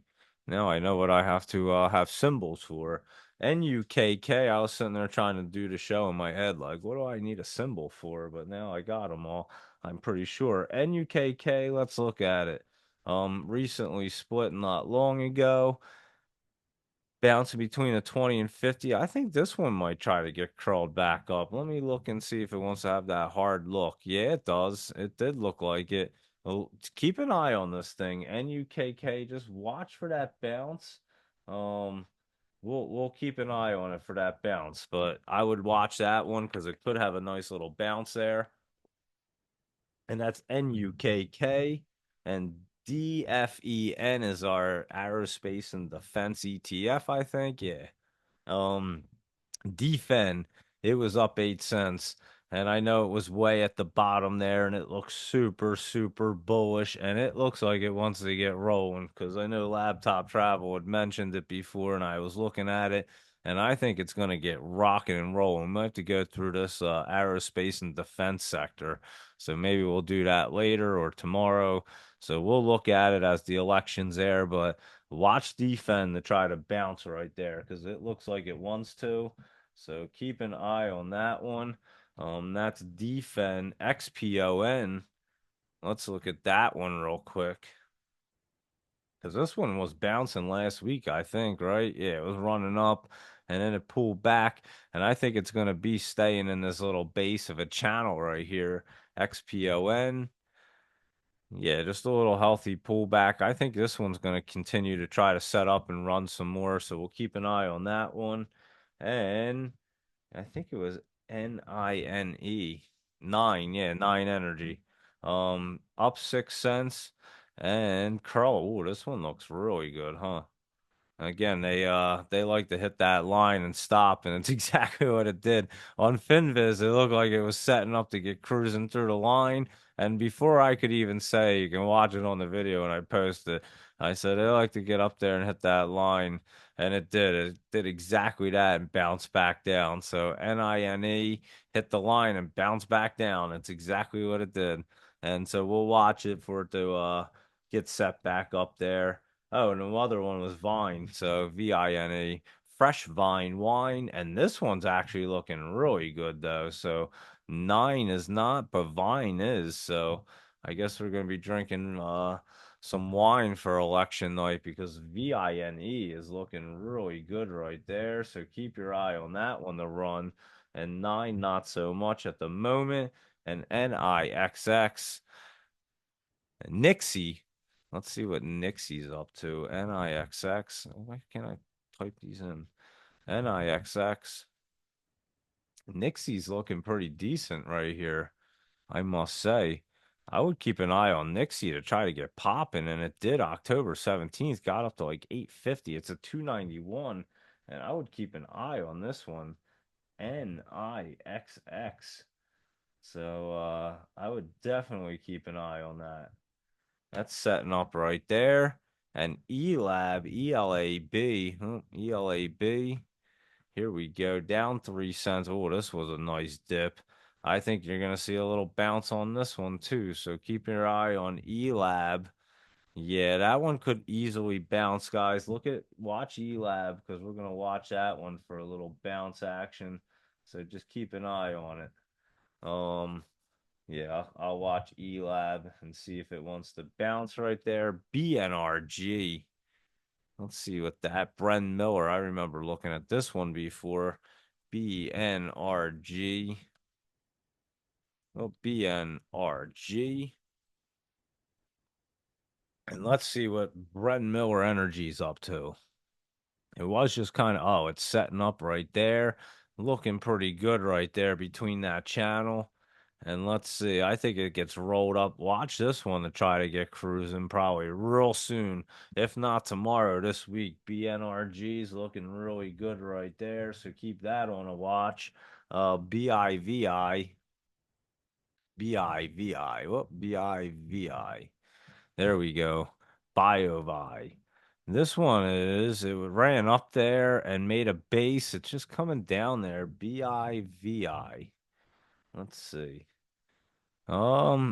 Now I know what I have to have symbols for. NUKK. I was sitting there trying to do the show in my head, like, what do I need a symbol for? But now I got them all. I'm pretty sure. NUKK. Let's look at it. Recently split not long ago, bouncing between a 20 and 50. I think this one might try to get curled back up. Let me look and see if it wants to have that hard look. Yeah, it does. It did look like it. Well, keep an eye on this thing. NUKK, just watch for that bounce. Um, we'll keep an eye on it for that bounce, but I would watch that one because it could have a nice little bounce there. And that's NUKK. And DFEN is our aerospace and defense ETF, I think. Yeah. Um, Defen, it was up 8 cents. And I know it was way at the bottom there, and it looks super, super bullish. And it looks like it wants to get rolling because I know Laptop Travel had mentioned it before, and I was looking at it, and I think it's going to get rocking and rolling. We might have to go through this aerospace and defense sector. So maybe we'll do that later or tomorrow. So we'll look at it as the election's there, but watch defend to try to bounce right there because it looks like it wants to. So keep an eye on that one. That's defend XPON. Let's look at that one real quick. Because this one was bouncing last week, I think, right? Yeah, it was running up and then it pulled back. And I think it's going to be staying in this little base of a channel right here. XPON. Yeah, just a little healthy pullback. I think this one's going to continue to try to set up and run some more. So we'll keep an eye on that one. And I think it was NINE. Nine, yeah, nine energy. Up 6 cents. And curl. Oh, this one looks really good, huh? Again, they like to hit that line and stop, and it's exactly what it did. On FinViz, it looked like it was setting up to get cruising through the line. And before I could even say, you can watch it on the video when I post it, I said they like to get up there and hit that line. And it did. It did exactly that and bounced back down. So NINE hit the line and bounced back down. It's exactly what it did. And so we'll watch it for it to get set back up there. Oh, and the other one was Vine, so VINE, fresh vine wine, and this one's actually looking really good though. So nine is not, but Vine is. So I guess we're gonna be drinking some wine for election night because VINE is looking really good right there. So keep your eye on that one to run. And nine not so much at the moment. And NIXX. Nixie. Let's see what Nixie's up to. NIXX. Why can't I type these in? NIXX. Nixie's looking pretty decent right here, I must say. I would keep an eye on Nixie to try to get popping, and it did October 17th, got up to like 850. It's a 291, and I would keep an eye on this one. NIXX. So I would definitely keep an eye on that. That's setting up right there. And ELAB, ELAB, ELAB. Here we go, down 3 cents. Oh, this was a nice dip. I think you're going to see a little bounce on this one too. So keep your eye on ELAB. Yeah, that one could easily bounce, guys. Watch ELAB because we're going to watch that one for a little bounce action. So just keep an eye on it. Yeah, I'll watch ELAB and see if it wants to bounce right there. BNRG. Let's see what that. Bren Miller. I remember looking at this one before. BNRG. Well, BNRG. And let's see what Bren Miller Energy's up to. It was just kind of, oh, it's setting up right there. Looking pretty good right there between that channel. And let's see, I think it gets rolled up. Watch this one to try to get cruising probably real soon. If not tomorrow, this week. BNRG's looking really good right there. So keep that on a watch. BIVI. BIVI. What? BIVI. There we go. BioVi. This one it ran up there and made a base. It's just coming down there. BIVI. Let's see.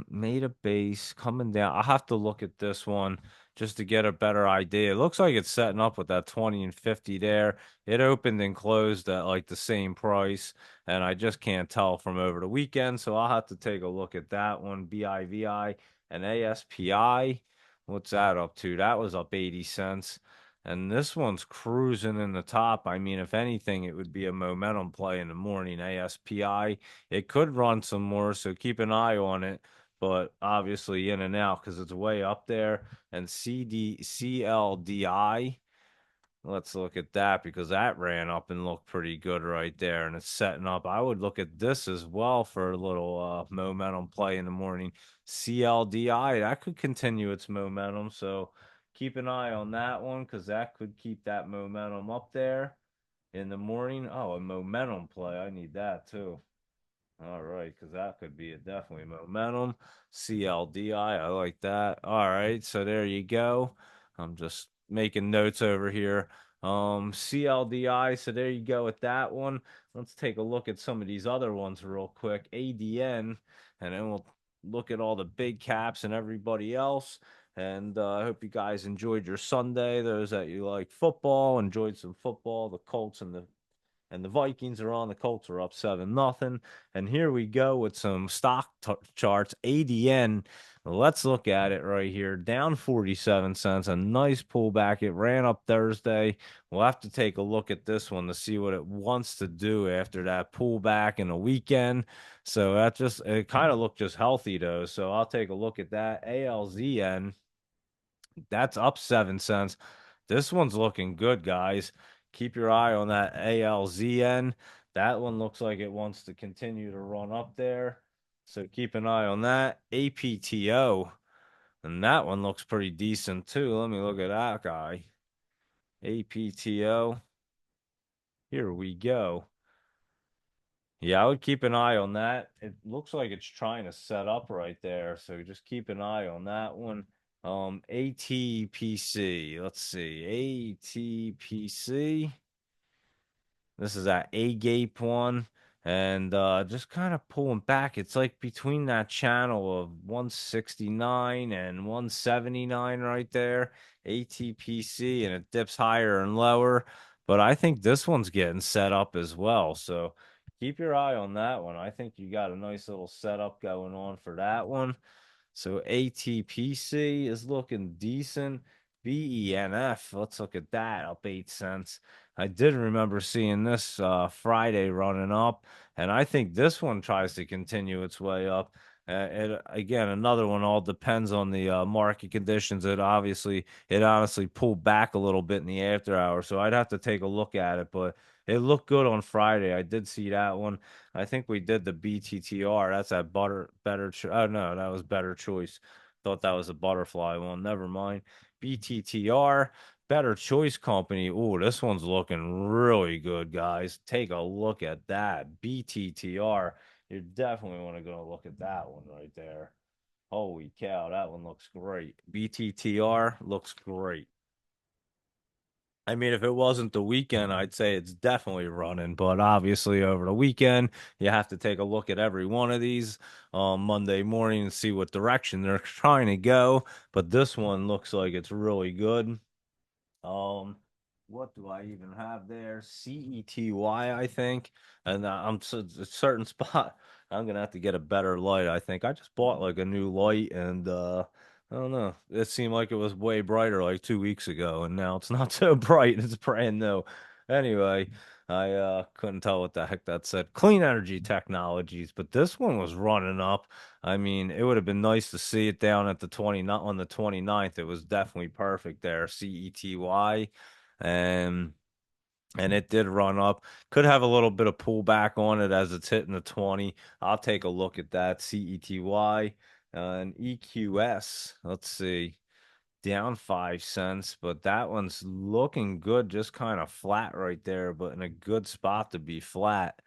Made a base coming down. I'll have to look at this one just to get a better idea. It looks like it's setting up with that 20 and 50 there. It opened and closed at like the same price, and I just can't tell from over the weekend, so I'll have to take a look at that one. BIVI and ASPI. What's that up to? That was up 80 cents. And this one's cruising in the top. I mean, if anything, it would be a momentum play in the morning. ASPI. It could run some more, so keep an eye on it. But obviously in and out because it's way up there. And CLDI, let's look at that because that ran up and looked pretty good right there. And it's setting up. I would look at this as well for a little momentum play in the morning. CLDI, that could continue its momentum. So keep an eye on that one because that could keep that momentum up there in the morning. Oh, a momentum play. I need that too. All right, because that could be a definitely momentum. CLDI, I like that. All right, so there you go. I'm just making notes over here. CLDI, so there you go with that one. Let's take a look at some of these other ones real quick. ADN, and then we'll look at all the big caps and everybody else. And I hope you guys enjoyed your Sunday. Those that you like football, enjoyed some football. The Colts and the Vikings are on. The Colts are up 7-0. And here we go with some stock charts. ADN. Let's look at it right here. Down 47 cents. A nice pullback. It ran up Thursday. We'll have to take a look at this one to see what it wants to do after that pullback in the weekend. So that just it kind of looked just healthy though. So I'll take a look at that. ALZN. That's up 7 cents. This one's looking good, guys. Keep your eye on that ALZN. That one looks like it wants to continue to run up there. So keep an eye on that. APTO. And that one looks pretty decent too. Let me look at that guy. APTO. Here we go. Yeah, I would keep an eye on that. It looks like it's trying to set up right there, so just keep an eye on that one. ATPC. Let's see. ATPC. This is that A gape one. And just kind of pulling back. It's like between that channel of 169 and 179 right there. ATPC, and it dips higher and lower. But I think this one's getting set up as well. So keep your eye on that one. I think you got a nice little setup going on for that one. So ATPC is looking decent. BENF, let's look at that, up 8 cents. I did remember seeing this Friday running up, and I think this one tries to continue its way up. And again, another one all depends on the market conditions. It honestly pulled back a little bit in the after hour, so I'd have to take a look at it. But it looked good on Friday. I did see that one. I think we did the BTTR. That's that better. Oh no, that was Better Choice. Thought that was a butterfly one. Never mind. BTTR, Better Choice Company. Oh, this one's looking really good, guys. Take a look at that. BTTR. You definitely want to go look at that one right there. Holy cow, that one looks great. BTTR looks great. I mean, if it wasn't the weekend, I'd say it's definitely running. But obviously, over the weekend, you have to take a look at every one of these on Monday morning and see what direction they're trying to go. But this one looks like it's really good. Um, what do I even have there? CETY, I think. And I'm a certain spot. I'm gonna have to get a better light. I think I just bought like a new light, and I don't know. It seemed like it was way brighter like 2 weeks ago, and now it's not so bright. It's brand new. Anyway, I couldn't tell what the heck that said. Clean energy technologies, but this one was running up. I mean, it would have been nice to see it down at the 20, not on the 29th. It was definitely perfect there, CETY. And it did run up. Could have a little bit of pullback on it as it's hitting the 20. I'll take a look at that. CETY and EQS. Let's see. Down 5 cents, but that one's looking good, just kind of flat right there, but in a good spot to be flat.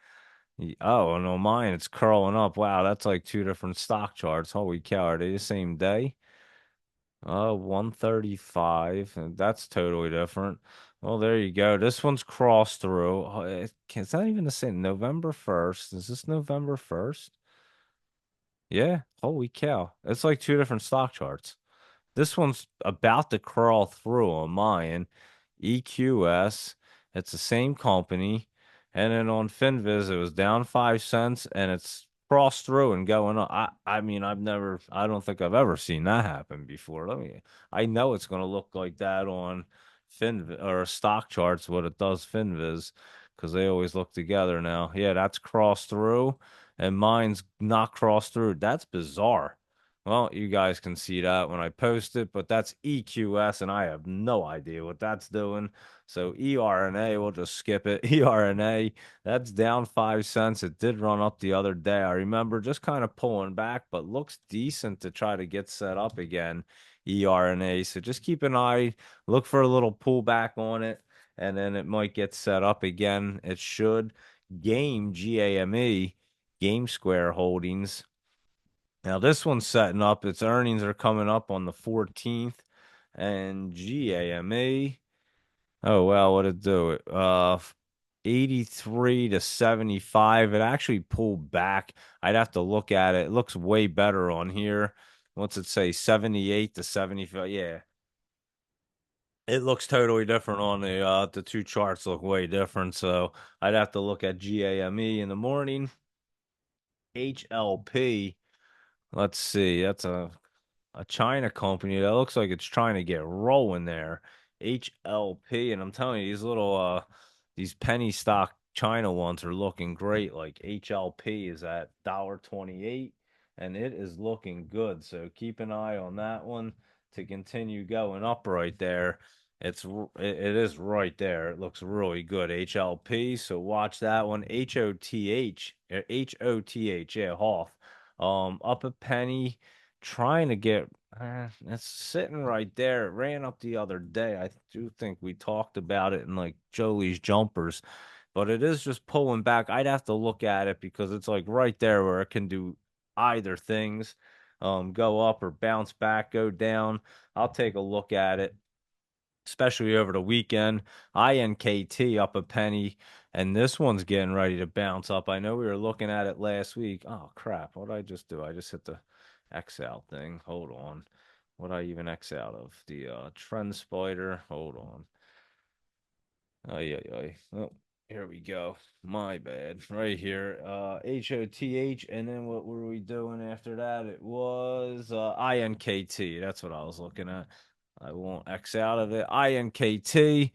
Oh, no, mine, it's curling up. Wow, that's like two different stock charts. Holy cow, are they the same day? 135. That's totally different. Well, there you go. This one's crossed through. It's not even the same. November 1st. Is this November 1st? Yeah. Holy cow. It's like two different stock charts. This one's about to crawl through on mine. EQS. It's the same company. And then on Finviz, it was down 5 cents and it's crossed through and going up. I mean, I don't think I've ever seen that happen before. I know it's going to look like that on Finviz or stock charts, what it does Finviz, because they always look together now. Yeah, that's crossed through and mine's not crossed through. That's bizarre. Well, you guys can see that when I post it, but that's EQS, and I have no idea what that's doing. So ERNA, we'll just skip it. ERNA, that's down 5 cents. It did run up the other day. I remember just kind of pulling back, but looks decent to try to get set up again. ERNA. So just keep an eye, look for a little pullback on it, and then it might get set up again. It should. GAME, Game Square Holdings. Now this one's setting up. Its earnings are coming up on the 14th, and GAME. Oh well, what did it do? 83 to 75. It actually pulled back. I'd have to look at it. It looks way better on here. What's it say? 78 to 75. Yeah. It looks totally different on the two charts look way different. So I'd have to look at GAME in the morning. HLP. Let's see. That's a China company that looks like it's trying to get rolling there. HLP, and I'm telling you, these penny stock China ones are looking great. Like HLP is at $1.28, and it is looking good. So keep an eye on that one to continue going up right there. It is right there. It looks really good. HLP. So watch that one. HOTH, yeah, Hoth. Up a penny trying to get it's sitting right there. It ran up the other day. I do think we talked about it in like Jolie's jumpers, but it is just pulling back. I'd have to look at it because it's like right there where it can do either things, go up or bounce back, go down. I'll take a look at it, especially over the weekend. INKT up a penny, and this one's getting ready to bounce up. I know we were looking at it last week. Oh crap! What did I just do? I just hit the X out thing. Hold on. What did I even X out of? The trend spider. Hold on. Oh yeah, yeah. Oh, here we go. My bad. Right here. HOTH, and then what were we doing after that? It was INKT. That's what I was looking at. I won't X out of it. INKT.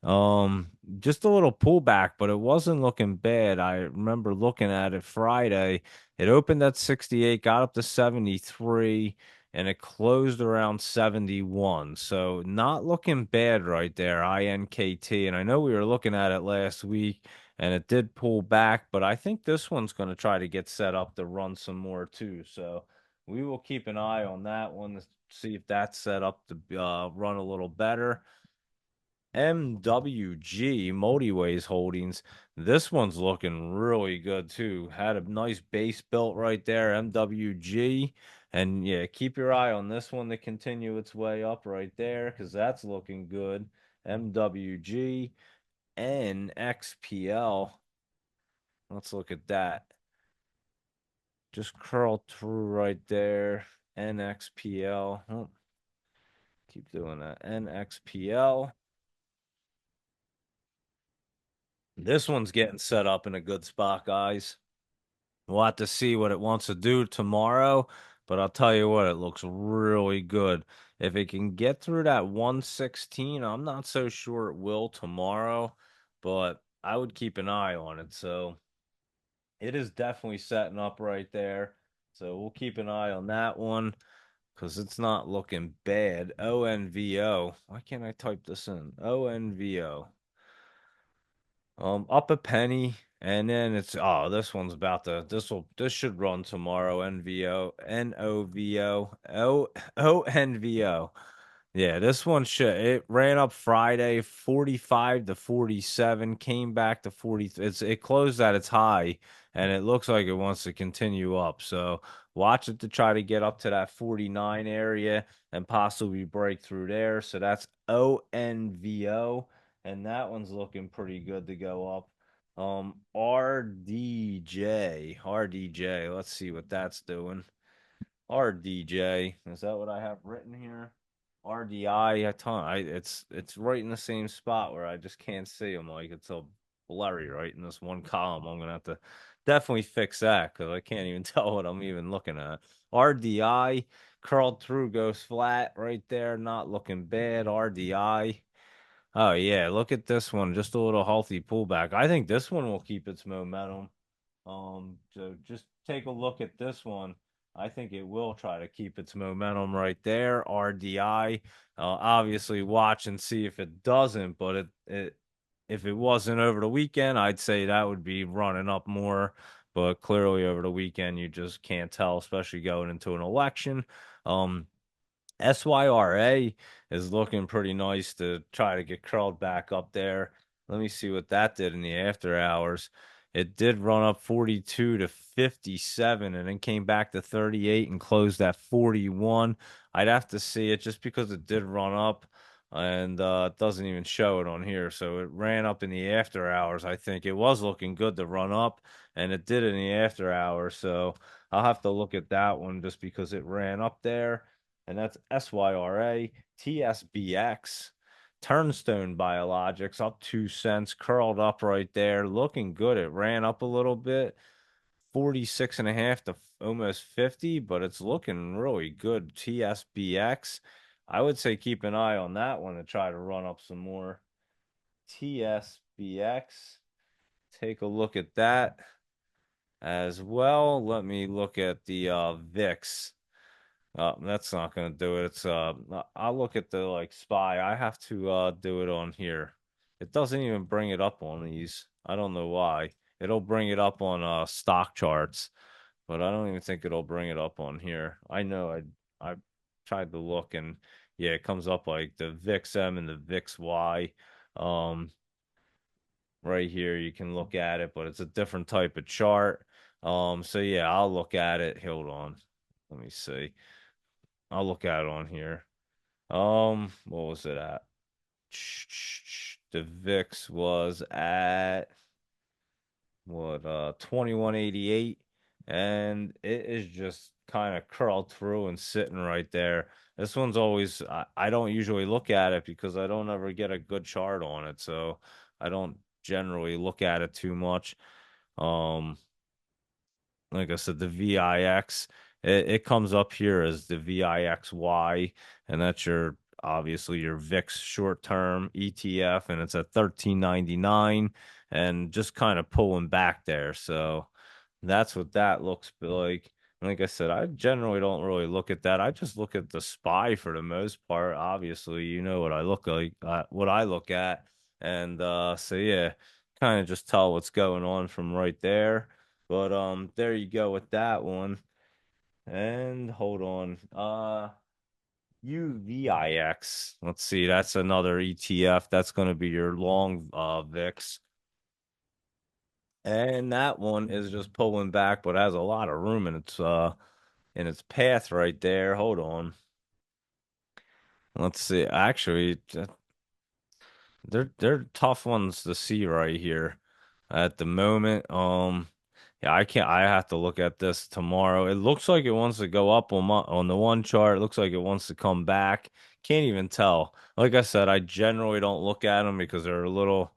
Um, just a little pullback, but it wasn't looking bad. I remember looking at it Friday. It opened at 68, got up to 73, and it closed around 71. So not looking bad right there, INKT. And I know we were looking at it last week and it did pull back, but I think this one's going to try to get set up to run some more too. So we will keep an eye on that one to see if that's set up to run a little better. MWG Multiways Holdings. This one's looking really good too. Had a nice base built right there, MWG. And yeah, keep your eye on this one to continue its way up right there because that's looking good. MWG NXPL. Let's look at that. Just curl through right there. NXPL. Oh, keep doing that. NXPL. This one's getting set up in a good spot, guys. We'll have to see what it wants to do tomorrow, but I'll tell you what, it looks really good. If it can get through that 116, I'm not so sure it will tomorrow, but I would keep an eye on it. So it is definitely setting up right there. So we'll keep an eye on that one because it's not looking bad. ONVO. Why can't I type this in? ONVO. Up a penny, and then this one's about to this should run tomorrow. NVO. Yeah, this one should it ran up Friday 45 to 47, came back to 40. It closed at its high, and it looks like it wants to continue up. So watch it to try to get up to that 49 area and possibly break through there. So that's ONVO, and that one's looking pretty good to go up. RDJ. Let's see what that's doing. RDJ. Is that what I have written here? RDI. It's right in the same spot where I just can't see them. Like it's so blurry right in this one column. I'm gonna have to definitely fix that because I can't even tell what I'm even looking at. RDI curled through, goes flat right there. Not looking bad. RDI. Oh yeah, look at this one. Just a little healthy pullback. I think this one will keep its momentum. So just take a look at this one. I think it will try to keep its momentum right there. RDI. Obviously, watch and see if it doesn't, but it if it wasn't over the weekend, I'd say that would be running up more. But clearly, over the weekend, you just can't tell, especially going into an election. Um, SYRA is looking pretty nice to try to get curled back up there. Let me see what that did in the after hours. It did run up 42 to 57 and then came back to 38 and closed at 41. I'd have to see it just because it did run up. and it doesn't even show it on here. So it ran up in the after hours. I think it was looking good to run up, and it did in the after hours. So I'll have to look at that one just because it ran up there, and that's SYRA TSBX. Turnstone Biologics up 2 cents, curled up right there, looking good. It ran up a little bit, 46 and a half to almost 50, but it's looking really good. TSBX. I would say keep an eye on that one to try to run up some more. TSBX. Take a look at that as well. Let me look at the VIX. That's not gonna do it. It's I'll look at the like SPY. I have to do it on here. It doesn't even bring it up on these. I don't know why. It'll bring it up on stock charts, but I don't even think it'll bring it up on here. I know I tried to look, and yeah, it comes up like the VIX M and the VIX Y. Um right here you can look at it, but it's a different type of chart. So yeah, I'll look at it. Hold on. Let me see. I'll look at it on here. What was it at? The VIX was at what 2188, and it is just kind of curled through and sitting right there. This one's always I don't usually look at it because I don't ever get a good chart on it, so I don't generally look at it too much. Um like I said, the VIX, it comes up here as the VIXY, and that's your obviously your VIX short term ETF, and it's at 13.99 and just kind of pulling back there. So that's what that looks like. Like I said, I generally don't really look at that. I just look at the SPY for the most part. Obviously, you know what I look like, what I look at. And so yeah, kind of just tell what's going on from right there. But there you go with that one. And hold on. UVIX. Let's see, that's another ETF. That's going to be your long VIX. And that one is just pulling back, but has a lot of room in its path right there. Hold on. Let's see. Actually, they're tough ones to see right here at the moment. Yeah, I can't. I have to look at this tomorrow. It looks like it wants to go up on the one chart. It looks like it wants to come back. Can't even tell. Like I said, I generally don't look at them because they're a little.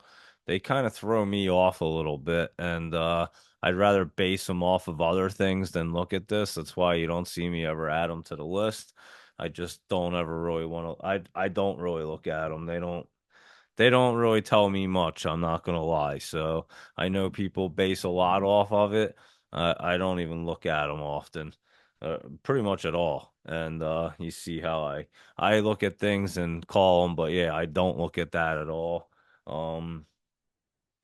They kind of throw me off a little bit, and I'd rather base them off of other things than look at this. That's why you don't see me ever add them to the list. I just don't ever really want to. I don't really look at them. They don't really tell me much, I'm not gonna lie. So I know people base a lot off of it. I don't even look at them often, pretty much at all. And you see how I look at things and call them, but yeah, I don't look at that at all. Um,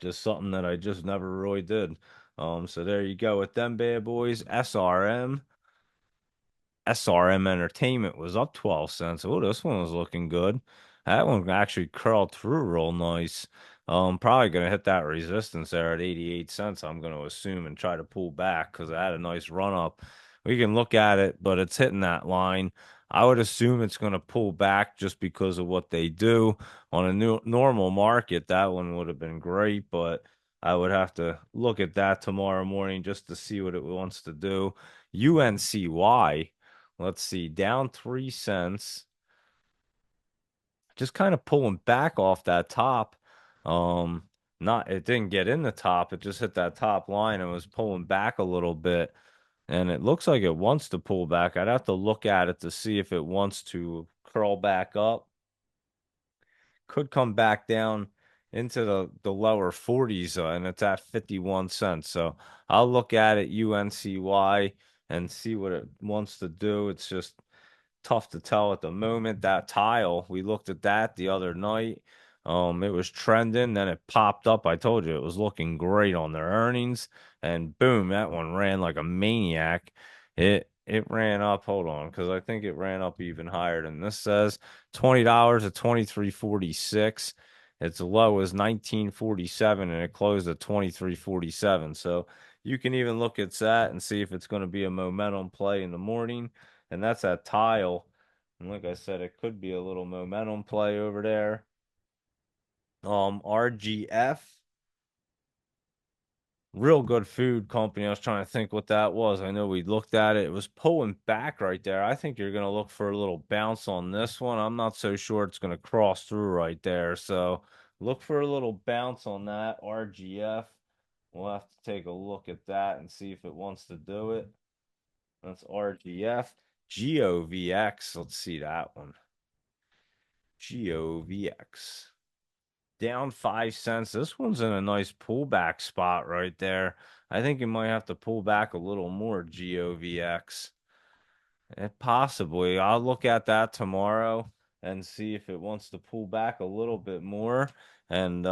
just something that I just never really did. So there you go with them bad boys. SRM Entertainment was up 12 cents. Oh, this one was looking good. That one actually curled through real nice. Probably gonna hit that resistance there at 88 cents, I'm gonna assume, and try to pull back because I had a nice run up. We can look at it, but it's hitting that line. I would assume it's gonna pull back just because of what they do. On a new normal market, that one would have been great, but I would have to look at that tomorrow morning just to see what it wants to do. UNCY. Let's see, down 3 cents. Just kind of pulling back off that top. Not it didn't get in the top, it just hit that top line and was pulling back a little bit. And it looks like it wants to pull back. I'd have to look at it to see if it wants to curl back up. Could come back down into the lower 40s, and it's at 51 cents. So I'll look at it UNCY and see what it wants to do. It's just tough to tell at the moment. That tile, we looked at that the other night. It was trending, then it popped up. I told you it was looking great on their earnings, and boom, that one ran like a maniac. It ran up. Hold on, because I think it ran up even higher than this says. $20 at 23.46. Its low is 19.47, and it closed at 23.47. So you can even look at that and see if it's going to be a momentum play in the morning, and that's that tile. And like I said, it could be a little momentum play over there. RGF, real good food company. I was trying to think what that was. I know we looked at it. It was pulling back right there. I think you're going to look for a little bounce on this one. I'm not so sure it's going to cross through right there. So look for a little bounce on that RGF. We'll have to take a look at that and see if it wants to do it. That's RGF. GOVX. Let's see that one. GOVX. Down 5 cents. This one's in a nice pullback spot right there. I think you might have to pull back a little more, GOVX. Possibly. I'll look at that tomorrow and see if it wants to pull back a little bit more. And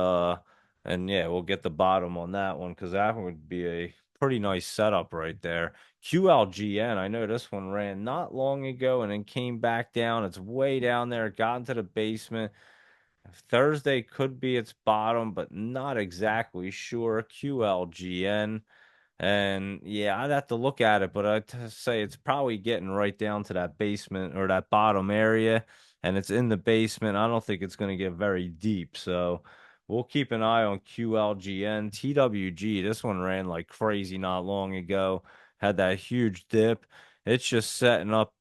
and yeah, we'll get the bottom on that one because that would be a pretty nice setup right there. QLGN, I know this one ran not long ago and then came back down. It's way down there, got into the basement. Thursday could be its bottom, but not exactly sure. QLGN. And yeah, I'd have to look at it, but say it's probably getting right down to that basement or that bottom area, and it's in the basement. I don't think it's going to get very deep. So we'll keep an eye on QLGN. TWG, this one ran like crazy not long ago, had that huge dip. It's just setting up,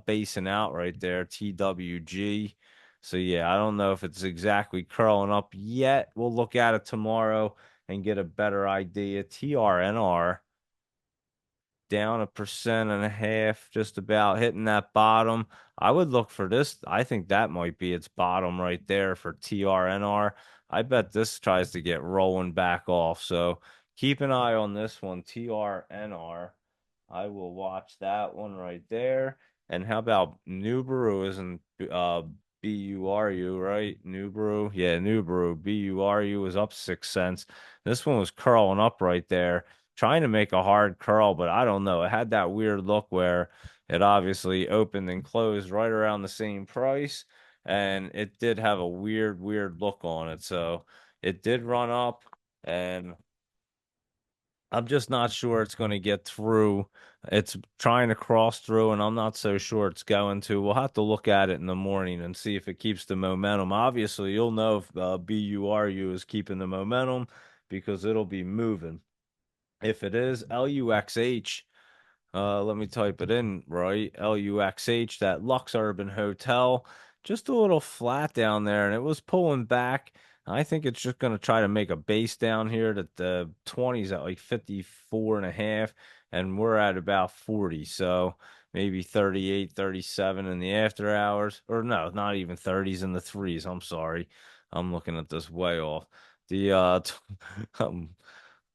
basing out right there, TWG. So yeah, I don't know if it's exactly curling up yet. We'll look at it tomorrow and get a better idea. TRNR down 1.5%, just about hitting that bottom. I would look for this. I think that might be its bottom right there for TRNR. I bet this tries to get rolling back off. So keep an eye on this one, TRNR. I will watch that one right there. And how about Nubaru isn't BURU, right? Nubaru. Yeah, Nubaru. BURU is up 6 cents. This one was curling up right there, trying to make a hard curl, but I don't know. It had that weird look where it obviously opened and closed right around the same price, and it did have a weird look on it. So it did run up, and I'm just not sure it's going to get through. It's trying to cross through, and I'm not so sure it's going to. We'll have to look at it in the morning and see if it keeps the momentum. Obviously, you'll know if BURU is keeping the momentum because it'll be moving. If it is LUXH, let me type it in right. LUXH, that Lux Urban Hotel, just a little flat down there, and it was pulling back. I think it's just going to try to make a base down here that the 20s at like 54 and a half, and we're at about 40. So maybe 38, 37 in the after hours, or no, not even 30s in the threes. I'm sorry. I'm looking at this way off. The um,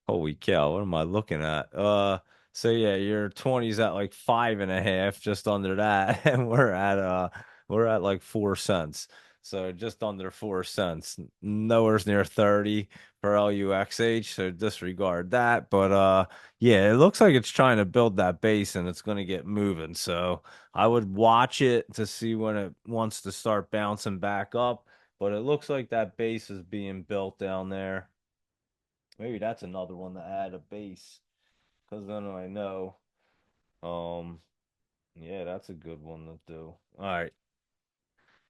Holy cow, what am I looking at? So yeah, your 20's at like 5.5, just under that, and we're at like 4 cents. So just under 4 cents. Nowhere's near 30 for LUXH, so disregard that. But yeah, it looks like it's trying to build that base and it's gonna get moving. So I would watch it to see when it wants to start bouncing back up. But it looks like that base is being built down there. Maybe that's another one to add a base, because then I know. Um, yeah, that's a good one to do. All right,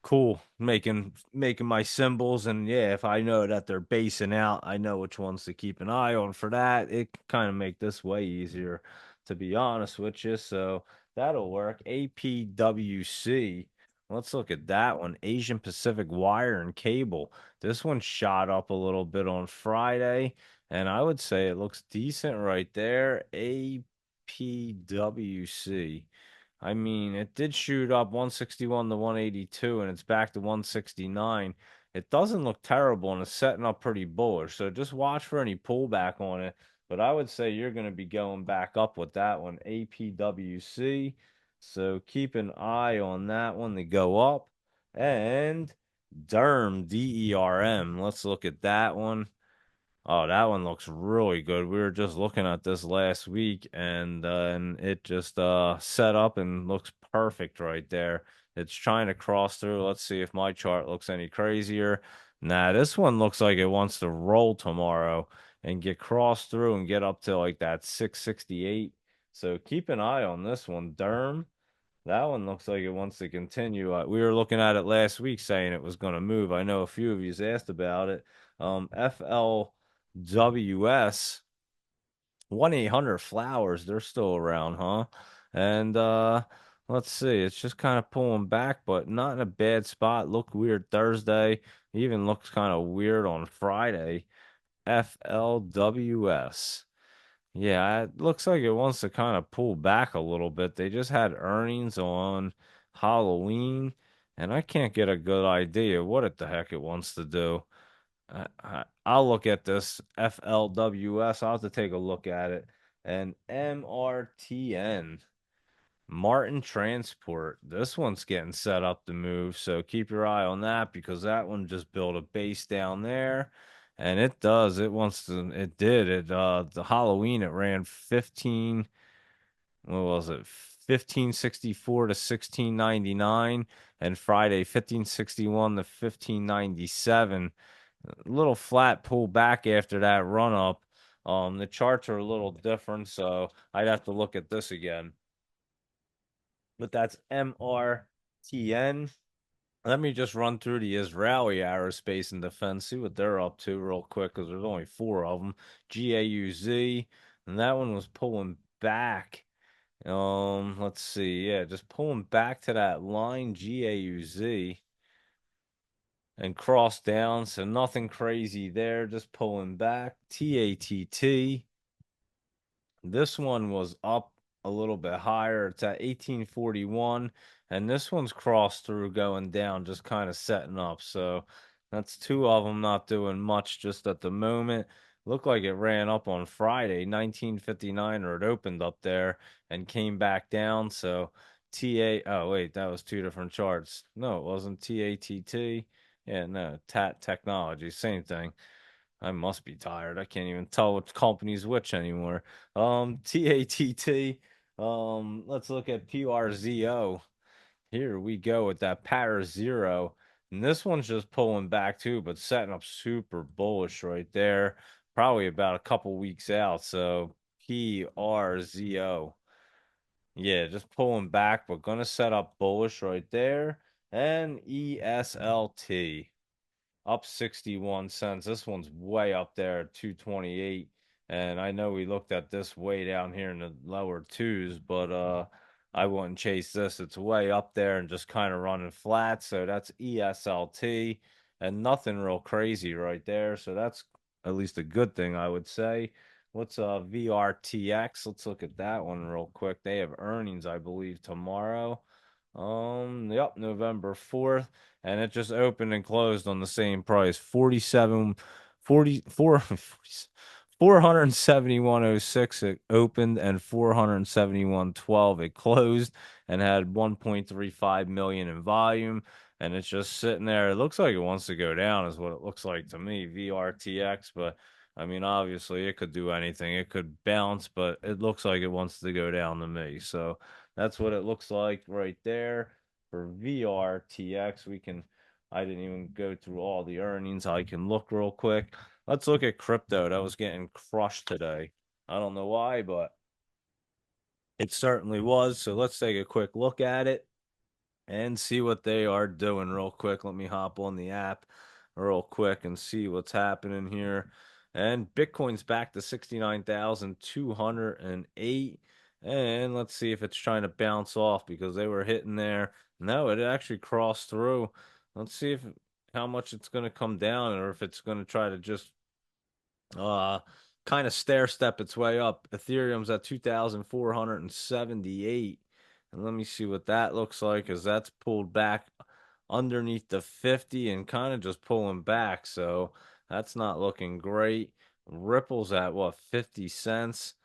cool. Making my symbols, and yeah, if I know that they're basing out, I know which ones to keep an eye on for that. It kind of make this way easier, to be honest with you. So that'll work. APWC. Let's look at that one. Asian Pacific Wire and Cable. This one shot up a little bit on Friday, and I would say it looks decent right there. APWC. I mean, it did shoot up 161 to 182, and it's back to 169. It doesn't look terrible, and it's setting up pretty bullish. So just watch for any pullback on it. But I would say you're going to be going back up with that one, APWC. So keep an eye on that one to go up. And DERM. Let's look at that one. Oh, that one looks really good. We were just looking at this last week, and it just set up and looks perfect right there. It's trying to cross through. Let's see if my chart looks any crazier. Nah, this one looks like it wants to roll tomorrow and get crossed through and get up to like that 668. So keep an eye on this one, Derm. That one looks like it wants to continue. We were looking at it last week saying it was going to move. I know a few of you asked about it. FLWS 1-800 Flowers, they're still around, huh? And let's see, it's just kind of pulling back, but not in a bad spot. Looked weird Thursday, even looks kind of weird on Friday. FLWS. Yeah, it looks like it wants to kind of pull back a little bit. They just had earnings on Halloween, and I can't get a good idea what the heck it wants to do. I'll look at this FLWS. I'll have to take a look at it. And MRTN, Martin Transport. This one's getting set up to move, so keep your eye on that because that one just built a base down there. And it does. It wants to. It did. The Halloween it ran 15. What was it? 1564 to 1699, and Friday 1561 to 1597. Little flat pull back after that run up. The charts are a little different, so I'd have to look at this again. But that's MRTN. Let me just run through the Israeli Aerospace and Defense, see what they're up to real quick, because there's only four of them. GAUZ, and that one was pulling back. Let's see, yeah, just pulling back to that line GAUZ and cross down, so nothing crazy there, just pulling back. TATT. This one was up a little bit higher. It's at 1841, and this one's crossed through going down, just kind of setting up. So that's two of them not doing much just at the moment. Looked like it ran up on Friday, 1959, or it opened up there and came back down. So oh wait, that was two different charts. No, it wasn't TATT. Yeah, no, TAT Technology, same thing. I must be tired. I can't even tell which company's which anymore. TATT. Let's look at PRZO. Here we go with that Power Zero. And this one's just pulling back too, but setting up super bullish right there. Probably about a couple weeks out. So PRZO. Yeah, just pulling back, but gonna set up bullish right there. And ESLT up 61 cents. This one's way up there at 228. And I know we looked at this way down here in the lower twos, but I wouldn't chase this. It's way up there and just kind of running flat. So that's ESLT and nothing real crazy right there. So that's at least a good thing, I would say. What's VRTX? Let's look at that one real quick. They have earnings, I believe, tomorrow. Yep, November 4th, and it just opened and closed on the same price, 47 44 471.06 it opened and 471.12 it closed and had 1.35 million in volume, and it's just sitting there. It looks like it wants to go down is what it looks like to me, VRTX, but I mean obviously it could do anything. It could bounce, but it looks like it wants to go down to me. So that's what it looks like right there for VRTX. I didn't even go through all the earnings. I can look real quick. Let's look at crypto. That was getting crushed today. I don't know why, but it certainly was. So let's take a quick look at it and see what they are doing real quick. Let me hop on the app real quick and see what's happening here. And Bitcoin's back to 69,208. And let's see if it's trying to bounce off because they were hitting there. No, it actually crossed through. Let's see if how much it's going to come down or if it's going to try to just uh kind of stair step its way up. Ethereum's at 2,478. And let me see what that looks like as that's pulled back underneath the 50 and kind of just pulling back. So that's not looking great. Ripple's at what, 50 cents?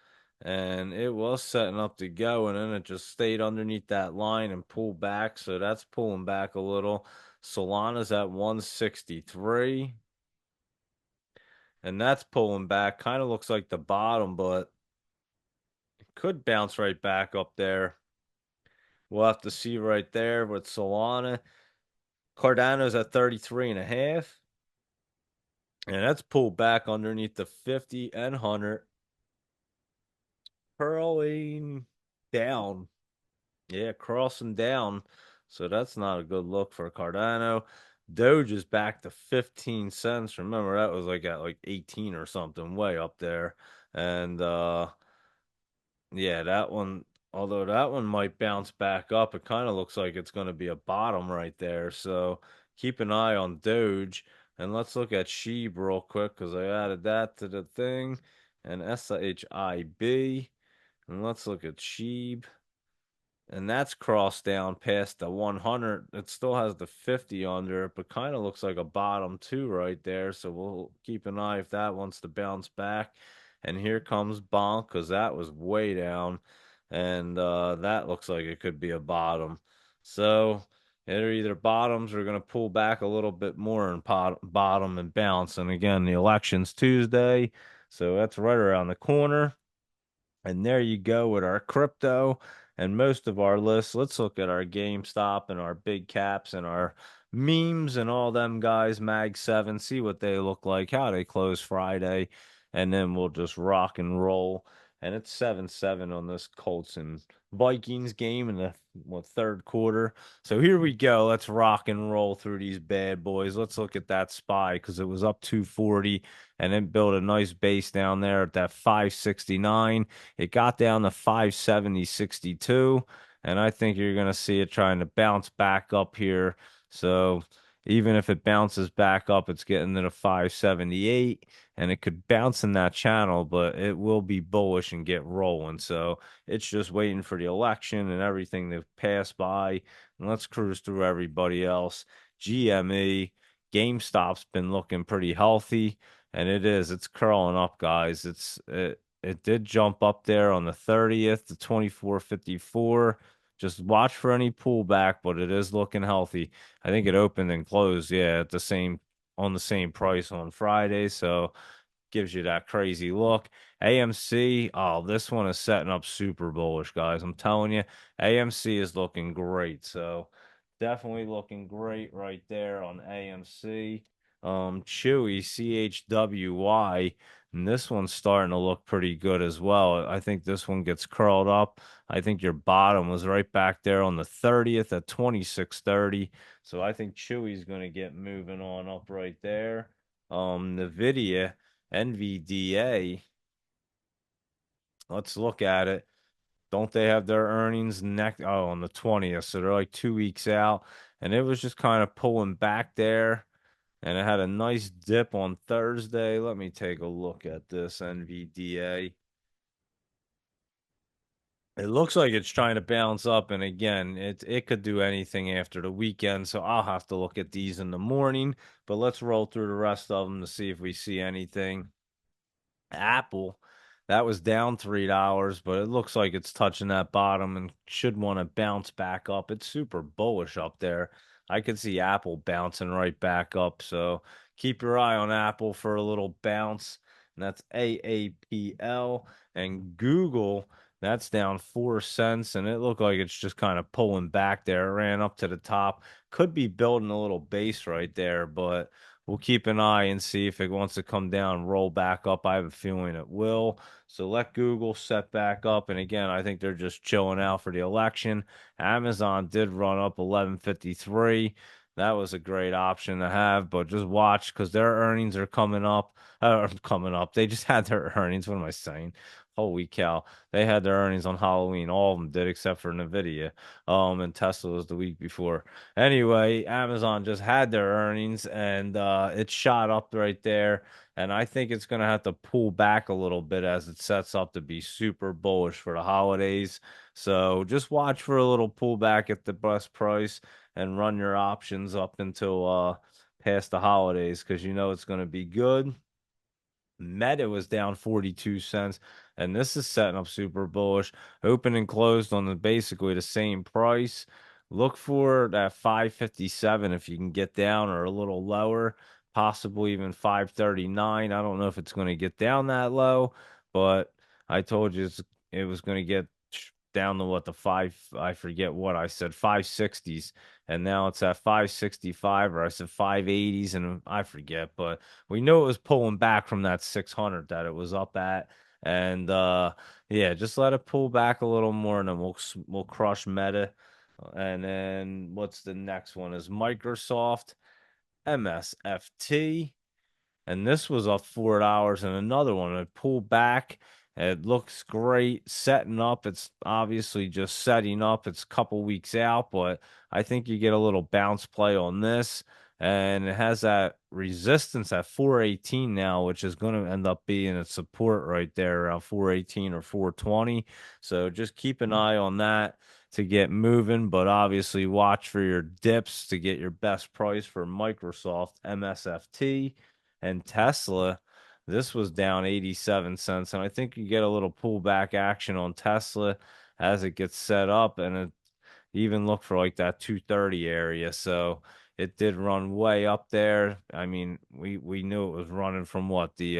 And it was setting up to go, and then it just stayed underneath that line and pulled back. So that's pulling back a little. Solana's at 163 and that's pulling back. Kind of looks like the bottom, but it could bounce right back up there. We'll have to see right there with Solana. Cardano's at 33 and a half, and that's pulled back underneath the 50 and 100, curling down. Yeah, crossing down. So that's not a good look for Cardano. Doge is back to 15 cents. Remember that was like at like 18 or something, way up there. And yeah, that one, although that one might bounce back up, it kind of looks like it's going to be a bottom right there. So keep an eye on Doge. And let's look at Sheeb real quick because I added that to the thing. And SHIB. And let's look at Sheeb, and that's crossed down past the 100. It still has the 50 under it, but kind of looks like a bottom two right there. So we'll keep an eye if that wants to bounce back. And here comes Bonk because that was way down, and that looks like it could be a bottom. So they're either bottoms or going to pull back a little bit more and bottom and bounce. And again, the election's Tuesday, so that's right around the corner. And there you go with our crypto and most of our lists. Let's look at our GameStop and our big caps and our memes and all them guys, Mag 7, see what they look like, how they close Friday, and then we'll just rock and roll. And it's 7-7 on this Colts and Vikings game in the third quarter. So here we go. Let's rock and roll through these bad boys. Let's look at that SPY because it was up 240 and then built a nice base down there at that 569. It got down to 570.62, and I think you're going to see it trying to bounce back up here. So even if it bounces back up, it's getting to the 578, and it could bounce in that channel, but it will be bullish and get rolling. So it's just waiting for the election and everything to pass by. And let's cruise through everybody else. GME, GameStop's been looking pretty healthy, and it is. It's curling up, guys. It did jump up there on the 30th to 24.54. Just watch for any pullback, but it is looking healthy. I think it opened and closed, yeah, at the same on the same price on Friday, so gives you that crazy look. AMC, oh, this one is setting up super bullish, guys. I'm telling you, AMC is looking great. So definitely looking great right there on AMC. Chewy, CHWY, and this one's starting to look pretty good as well. I think this one gets curled up. I think your bottom was right back there on the 30th at 26.30. So I think Chewy's going to get moving on up right there. NVIDIA, NVDA, let's look at it. Don't they have their earnings next? Oh, on the 20th. So they're like 2 weeks out. And it was just kind of pulling back there. And it had a nice dip on Thursday. Let me take a look at this NVDA. It looks like it's trying to bounce up, and again, it could do anything after the weekend, so I'll have to look at these in the morning. But let's roll through the rest of them to see if we see anything. Apple, that was down $3, but it looks like it's touching that bottom and should want to bounce back up. It's super bullish up there. I could see Apple bouncing right back up. So keep your eye on Apple for a little bounce. And that's AAPL. And Google, that's down 4 cents. And it looked like it's just kind of pulling back there. It ran up to the top. Could be building a little base right there, but we'll keep an eye and see if it wants to come down, roll back up. I have a feeling it will. So let Google set back up. And again, I think they're just chilling out for the election. Amazon did run up 11.53. That was a great option to have, but just watch because their earnings are coming up. Coming up. They just had their earnings. What am I saying? Holy cow. They had their earnings on Halloween. All of them did except for Nvidia. And Tesla was the week before. Anyway, Amazon just had their earnings and it shot up right there. And I think it's going to have to pull back a little bit as it sets up to be super bullish for the holidays. So just watch for a little pullback at the best price and run your options up until past the holidays because you know it's going to be good. Meta was down 42 cents, and this is setting up super bullish. Open and closed on the basically the same price. Look for that 557 if you can get down or a little lower, possibly even 539. I don't know if it's going to get down that low, but I told you it was going to get down to what the five, I forget what I said, 560s, and now it's at 565 or I said 580s, and I forget, but we know it was pulling back from that 600 that it was up at. And yeah, just let it pull back a little more, and then we'll crush Meta. And then what's the next one? Is Microsoft MSFT. And this was up $4 and another one. It pulled back. It looks great setting up. It's obviously just setting up. It's a couple weeks out, but I think you get a little bounce play on this. And it has that resistance at 418 now, which is going to end up being its support right there around 418 or 420. So just keep an eye on that to get moving, but obviously watch for your dips to get your best price for Microsoft MSFT and Tesla. This was down 87 cents, and I think you get a little pullback action on Tesla as it gets set up, and it even look for like that 230 area. So it did run way up there. I mean, we knew it was running from what the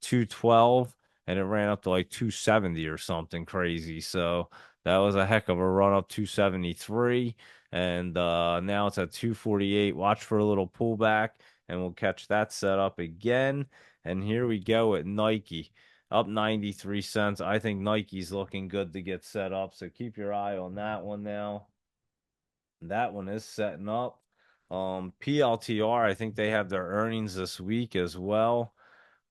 212, and it ran up to like 270 or something crazy. So that was a heck of a run up 273, and now it's at 248. Watch for a little pullback, and we'll catch that set up again. And here we go at Nike up 93 cents. I think Nike's looking good to get set up, so keep your eye on that one now. That one is setting up. PLTR, I think they have their earnings this week as well.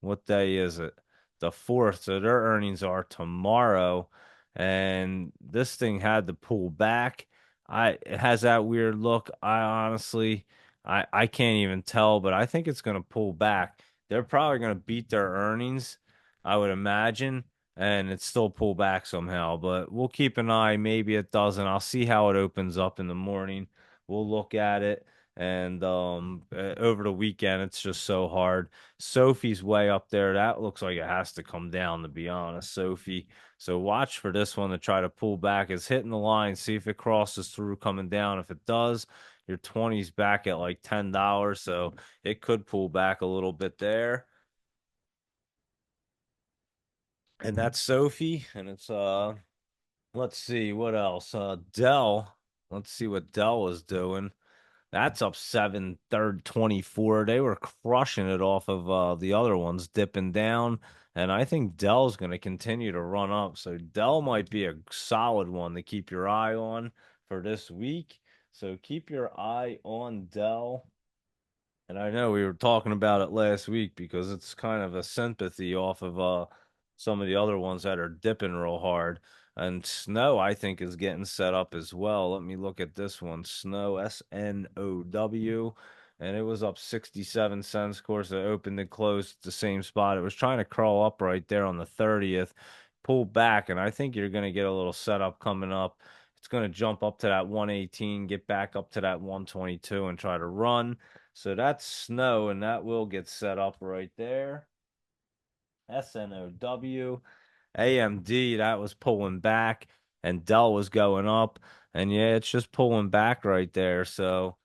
What day is it? The 4th. So their earnings are tomorrow. And this thing had to pull back. It has that weird look. I honestly I can't even tell, but I think it's gonna pull back. They're probably gonna beat their earnings, I would imagine, and it still pull back somehow. But we'll keep an eye. Maybe it doesn't. I'll see how it opens up in the morning. We'll look at it. And over the weekend, it's just so hard. Sophie's way up there. That looks like it has to come down, to be honest, Sophie. So watch for this one to try to pull back. It's hitting the line. See if it crosses through coming down. If it does, your 20's back at like $10. So it could pull back a little bit there. And that's Sophie. And it's let's see what else. Dell. Let's see what Dell is doing. That's up 24. They were crushing it off of the other ones, dipping down. And I think Dell's going to continue to run up. So Dell might be a solid one to keep your eye on for this week. So keep your eye on Dell. And I know we were talking about it last week because it's kind of a sympathy off of some of the other ones that are dipping real hard. And Snow, I think, is getting set up as well. Let me look at this one. Snow, SNOW. And it was up 67 cents. Of course, it opened and closed at the same spot. It was trying to crawl up right there on the 30th, pull back, and I think you're going to get a little setup coming up. It's going to jump up to that 118, get back up to that 122, and try to run. So that's Snow, and that will get set up right there. SNOW. AMD, that was pulling back, and Dell was going up. And yeah, it's just pulling back right there. So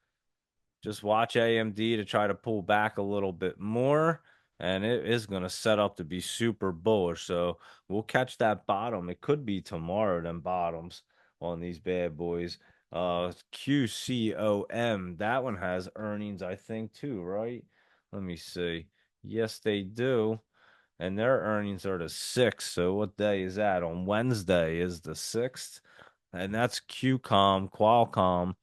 just watch AMD to try to pull back a little bit more, and it is going to set up to be super bullish. So we'll catch that bottom. It could be tomorrow, them bottoms on these bad boys. QCOM, that one has earnings, I think, too, right? Let me see. Yes, they do. And their earnings are the 6th. So what day is that? On Wednesday is the 6th. And that's Qualcomm,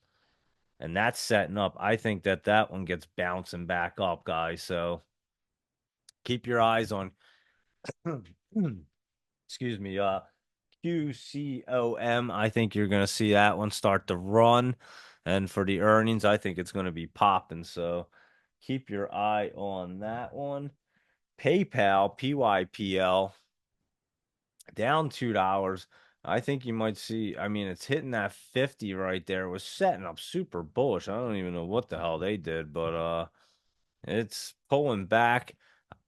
and that's setting up. I think that that one gets bouncing back up, guys. So keep your eyes on, excuse me, QCOM. I think you're going to see that one start to run. And for the earnings, I think it's going to be popping. So keep your eye on that one. PayPal, PYPL, down $2. I think you might see, I mean, it's hitting that 50 right there. It was setting up super bullish. I don't even know what the hell they did, but it's pulling back.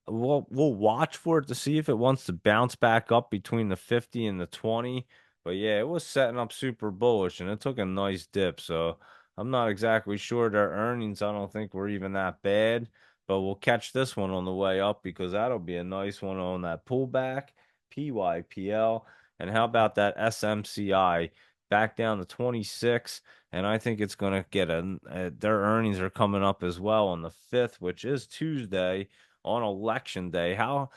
We'll watch for it to see if it wants to bounce back up between the 50 and the 20. But yeah, it was setting up super bullish, and it took a nice dip. So I'm not exactly sure their earnings, I don't think, were even that bad. But we'll catch this one on the way up because that'll be a nice one on that pullback. PYPL. And how about that SMCI back down to 26? And I think it's going to get their earnings are coming up as well on the 5th, which is Tuesday, on election day. How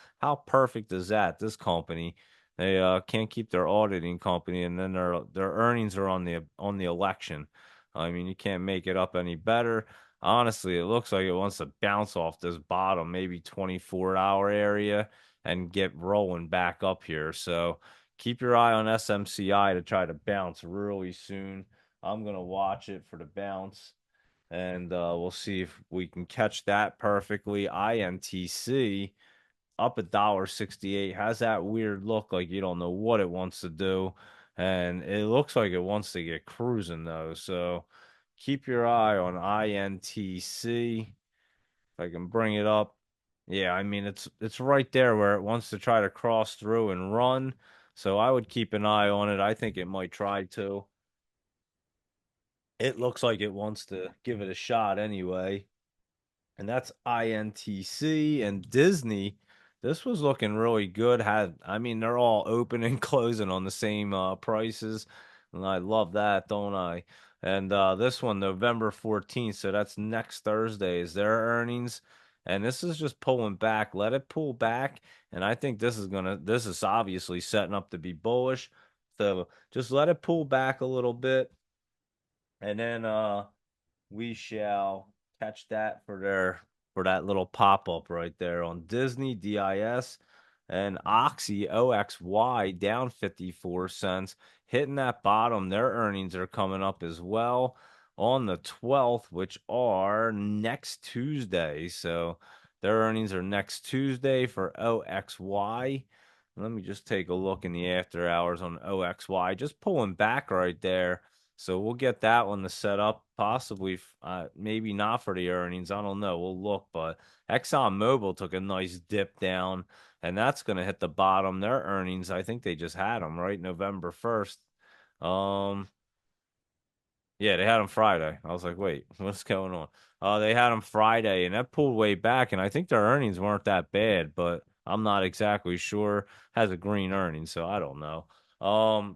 perfect is that? This company, they can't keep their auditing company, and then their earnings are on the election. I mean, you can't make it up any better. Honestly, it looks like it wants to bounce off this bottom, maybe 24-hour area, and get rolling back up here. So keep your eye on SMCI to try to bounce really soon. I'm gonna watch it for the bounce, and we'll see if we can catch that perfectly. INTC up $1.68 has that weird look like you don't know what it wants to do, and it looks like it wants to get cruising though. So keep your eye on INTC. If I can bring it up, yeah, I mean it's right there where it wants to try to cross through and run. So I would keep an eye on it. I think it might try to. It looks like it wants to give it a shot anyway. And that's INTC and Disney. This was looking really good. I mean, they're all open and closing on the same prices, and I love that, don't I? And this one, November 14th, so that's next Thursday, is their earnings, and this is just pulling back. Let it pull back, and I think this is obviously setting up to be bullish. So just let it pull back a little bit, and then we shall catch that for that little pop-up right there on Disney DIS and Oxy down 54 cents, hitting that bottom. Their earnings are coming up as well on the 12th, which are next Tuesday. So their earnings are next Tuesday for OXY. Let me just take a look in the after hours on OXY, just pulling back right there. So we'll get that one to set up, possibly, maybe not for the earnings. I don't know. We'll look, but ExxonMobil took a nice dip down, and that's going to hit the bottom. Their earnings, I think they just had them right, November 1st. Um, yeah, they had them Friday. I was like, wait, what's going on? They had them Friday, and that pulled way back, and I think their earnings weren't that bad, but I'm not exactly sure. Has a green earning, so I don't know.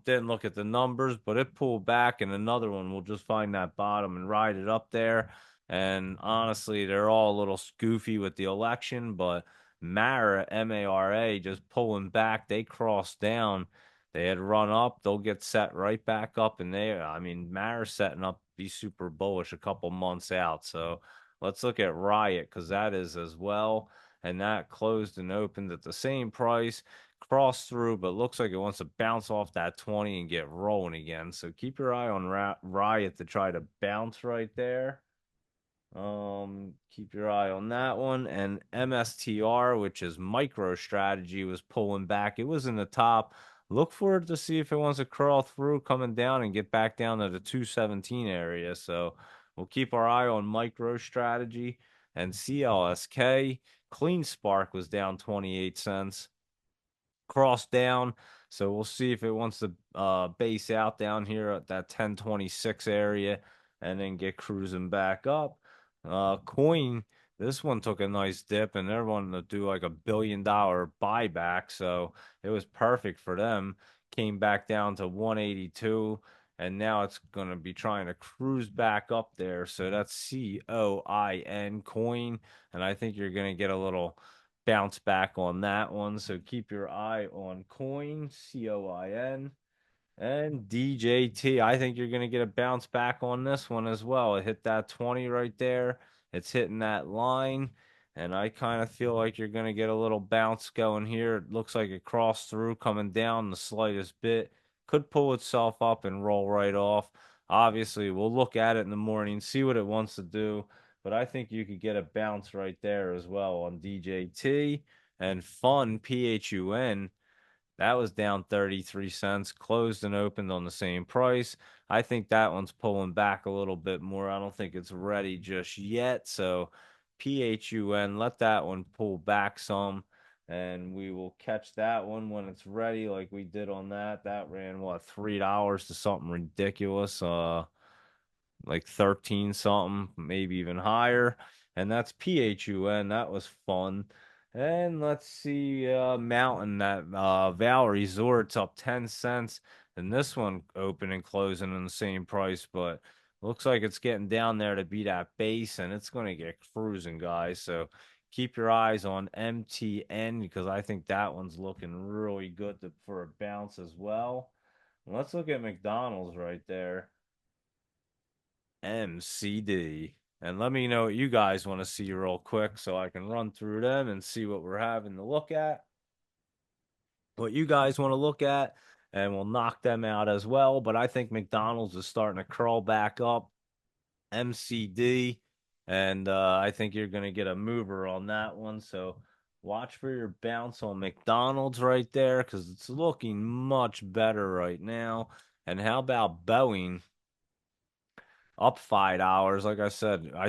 Didn't look at the numbers, but it pulled back, and another one will just find that bottom and ride it up there. And honestly, they're all a little goofy with the election, but Mara, MARA, just pulling back. They crossed down. They had run up, they'll get set right back up in there. I mean, Mara's setting up to be super bullish a couple months out. So let's look at Riot because that is as well. And that closed and opened at the same price, crossed through, but looks like it wants to bounce off that 20 and get rolling again. So keep your eye on Riot to try to bounce right there. Keep your eye on that one. And MSTR, which is MicroStrategy, was pulling back. It was in the top. Look for it to see if it wants to crawl through, coming down and get back down to the 217 area. So we'll keep our eye on MicroStrategy and CLSK. Clean Spark was down 28 cents, cross down. So we'll see if it wants to base out down here at that 1026 area and then get cruising back up. Coin, this one took a nice dip and they're wanting to do like $1 billion buyback. So it was perfect for them. Came back down to 182 and now it's going to be trying to cruise back up there. So that's coin. And I think you're going to get a little bounce back on that one. So keep your eye on coin, COIN. And DJT, I think you're going to get a bounce back on this one as well. It hit that 20 right there. It's hitting that line. And I kind of feel like you're going to get a little bounce going here. It looks like it crossed through, coming down the slightest bit. Could pull itself up and roll right off. Obviously, we'll look at it in the morning, see what it wants to do. But I think you could get a bounce right there as well on DJT. And Fun, PHUN. That was down 33 cents, closed and opened on the same price. I think that one's pulling back a little bit more. I don't think it's ready just yet. So PHUN, let that one pull back some, and we will catch that one when it's ready, like we did on that. That ran what, $3 to something ridiculous. Like 13 something, maybe even higher. And that's PHUN. That was fun. And let's see, Mountain, that Val Resort's up 10 cents. And this one open and closing in the same price, but looks like it's getting down there to be that base, and it's going to get cruising, guys. So keep your eyes on MTN because I think that one's looking really good for a bounce as well. Let's look at McDonald's right there. MCD. And let me know what you guys want to see real quick so I can run through them and see what we're having to look at, what you guys want to look at, and we'll knock them out as well. But I think McDonald's is starting to curl back up. MCD, and I think you're going to get a mover on that one. So watch for your bounce on McDonald's right there because it's looking much better right now. And how about Boeing? Up $5. Like I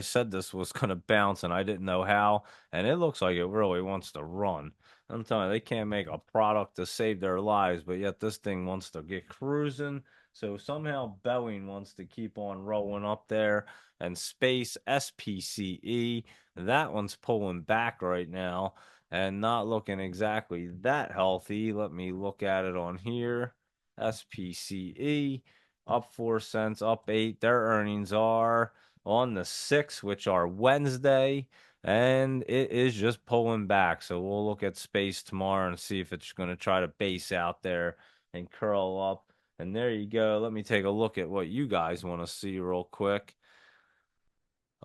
said this was gonna bounce, and I didn't know how. And it looks like it really wants to run. I'm telling you, they can't make a product to save their lives, but yet this thing wants to get cruising. So somehow Boeing wants to keep on rolling up there. And Space SPCE, that one's pulling back right now and not looking exactly that healthy. Let me look at it on here. SPCE up 4 cents, up eight. Their earnings are on the 6th, which are Wednesday, and it is just pulling back. So we'll look at space tomorrow and see if it's going to try to base out there and curl up. And there you go. Let me take a look at what you guys want to see real quick.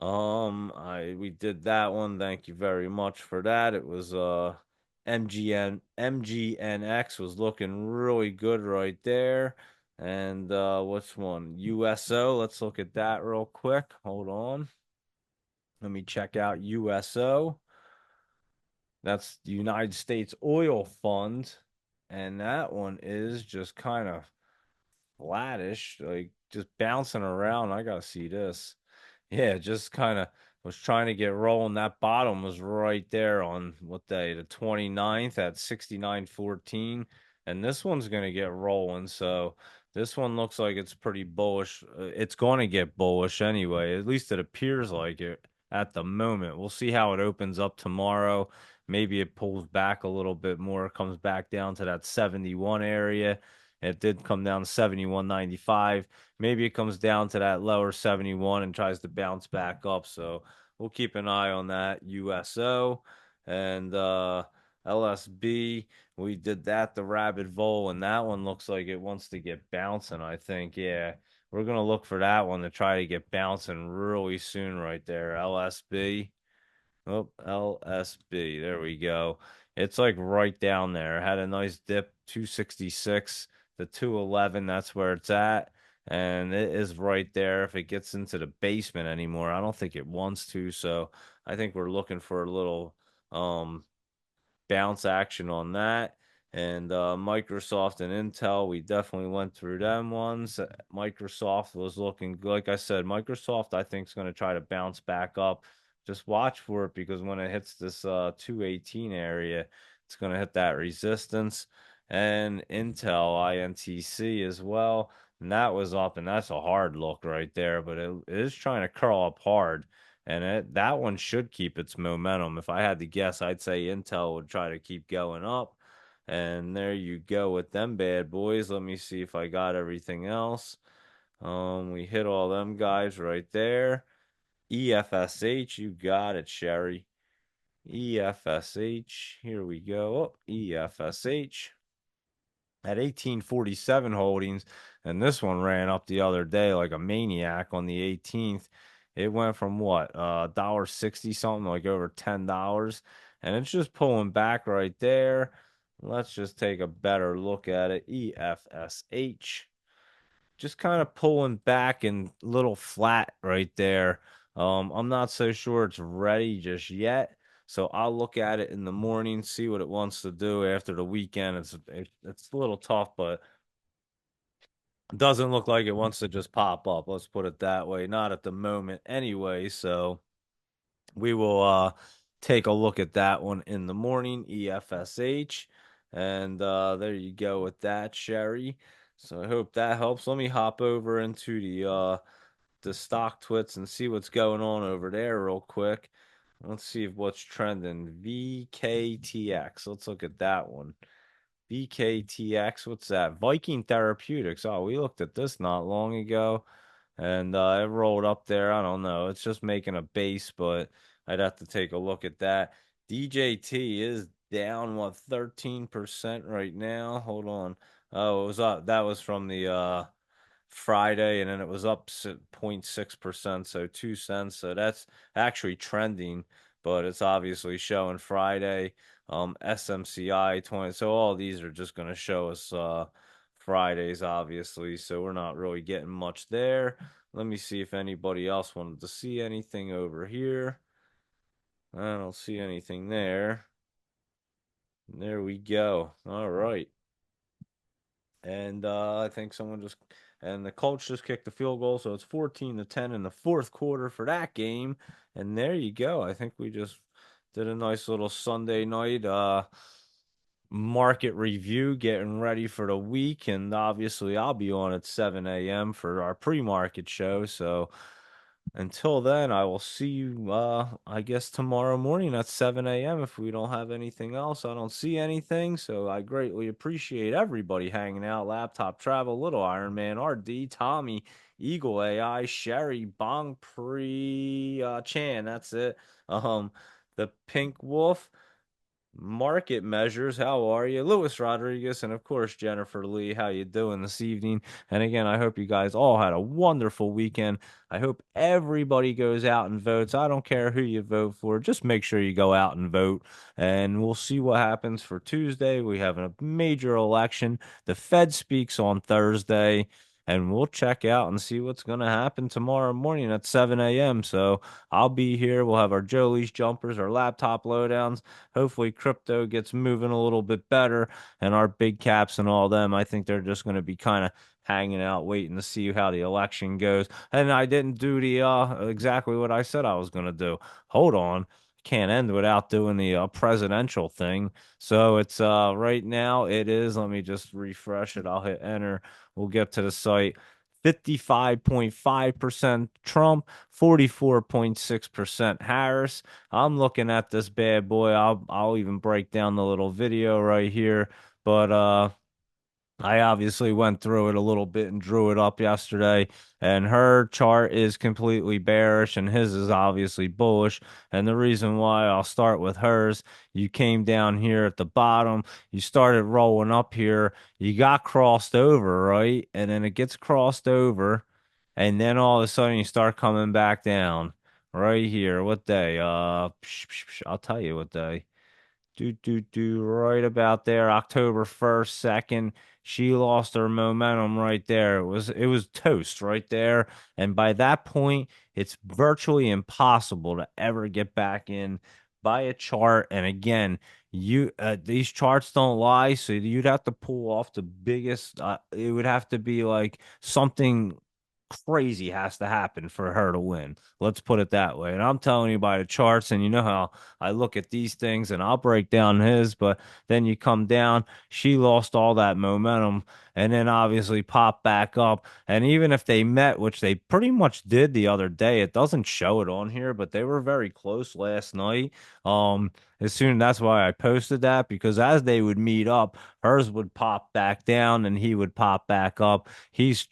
I we did that one. Thank you very much for that. It was MGNX was looking really good right there. And what's one? USO. Let's look at that real quick. Hold on. Let me check out USO. That's the United States Oil Fund. And that one is just kind of flattish, like just bouncing around. I gotta see this. Yeah, just kind of was trying to get rolling. That bottom was right there on what day, the 29th at 69.14. And this one's going to get rolling. So this one looks like it's pretty bullish. It's going to get bullish anyway. At least it appears like it at the moment. We'll see how it opens up tomorrow. Maybe it pulls back a little bit more, comes back down to that 71 area. It did come down to 71.95. Maybe it comes down to that lower 71 and tries to bounce back up. So we'll keep an eye on that. USO and LSB. We did that, the Rabbit Vole, and that one looks like it wants to get bouncing, I think. Yeah, we're going to look for that one to try to get bouncing really soon right there. LSB. Oh, LSB. There we go. It's like right down there. Had a nice dip, 266 to 211. That's where it's at. And it is right there. If it gets into the basement anymore, I don't think it wants to. So I think we're looking for a little bounce action on that. And Microsoft and Intel, we definitely went through them ones. Microsoft was looking good. Like I said, Microsoft, I think, is going to try to bounce back up. Just watch for it because when it hits this 218 area, it's going to hit that resistance. And Intel, INTC as well. And that was up, and that's a hard look right there, but it is trying to curl up hard and that one should keep its momentum. If I had to guess, I'd say Intel would try to keep going up. And there you go with them bad boys. Let me see if I got everything else. We hit all them guys right there. EFSH, you got it, Sherry. EFSH, here we go. Oh, EFSH at 1847 holdings, and this one ran up the other day like a maniac on the 18th. It went from what, $1.60 something, like over $10, and it's just pulling back right there. Let's just take a better look at it. EFSH just kind of pulling back and little flat right there. I'm not so sure it's ready just yet. So I'll look at it in the morning, see what it wants to do after the weekend. It's a little tough, but it doesn't look like it wants to just pop up. Let's put it that way. Not at the moment anyway. So we will take a look at that one in the morning, EFSH. And there you go with that, Sherry. So I hope that helps. Let me hop over into the stock twits and see what's going on over there real quick. Let's see what's trending. VKTX. Let's look at that one. VKTX. What's that? Viking Therapeutics. Oh, we looked at this not long ago, and it rolled up there. I don't know. It's just making a base, but I'd have to take a look at that. DJT is down, what, 13% right now? Hold on. Oh, it was up. That was from the Friday, and then it was up 0.6%, so 2 cents. So that's actually trending, but it's obviously showing Friday. SMCI 20. So all these are just going to show us Fridays, obviously. So we're not really getting much there. Let me see if anybody else wanted to see anything over here. I don't see anything there. There we go. All right. And I think someone just and the Colts just kicked the field goal, so it's 14-10 in the fourth quarter for that game. And there you go. I think we just did a nice little Sunday night market review, getting ready for the week. And obviously, I'll be on at 7 a.m. for our pre-market show. So until then, I will see you, I guess, tomorrow morning at 7 a.m. If we don't have anything else, I don't see anything. So I greatly appreciate everybody hanging out. Laptop Travel, Little Iron Man, RD, Tommy, Eagle AI, Sherry, Bong Pre, Chan. That's it. Um, the Pink Wolf. Market Measures, how are you? Luis Rodriguez, and of course Jennifer Lee, how you doing this evening? And again, I hope you guys all had a wonderful weekend. I hope everybody goes out and votes. I don't care who you vote for, just make sure you go out and vote. And we'll see what happens for Tuesday. We have a major election. The Fed speaks on Thursday. And we'll check out and see what's going to happen tomorrow morning at 7 a.m. So I'll be here. We'll have our Jolie's jumpers, our laptop lowdowns. Hopefully, crypto gets moving a little bit better, and our big caps and all them. I think they're just going to be kind of hanging out, waiting to see how the election goes. And I didn't do the exactly what I said I was going to do. Hold on. Can't end without doing the presidential thing. So it's right now it is. Let me just refresh it. I'll hit enter. We'll get to the site. 55.5% Trump, 44.6% Harris. I'm looking at this bad boy. I'll even break down the little video right here. But I obviously went through it a little bit and drew it up yesterday, and her chart is completely bearish, and his is obviously bullish. And the reason why I'll start with hers, you came down here at the bottom, you started rolling up here, you got crossed over, right? And then it gets crossed over, and then all of a sudden you start coming back down right here. What day? I'll tell you what day. Right about there, October 1st, 2nd. She lost her momentum right there. It was toast right there. And by that point, it's virtually impossible to ever get back in by a chart. And again, you these charts don't lie, so you'd have to pull off the biggest it would have to be like something crazy has to happen for her to win. Let's put it that way. And I'm telling you by the charts, and you know how I look at these things, and I'll break down his, but then you come down, she lost all that momentum and then obviously popped back up. And even if they met, which they pretty much did the other day, it doesn't show it on here, but they were very close last night. As soon that's why I posted that, because as they would meet up, hers would pop back down and he would pop back up. He's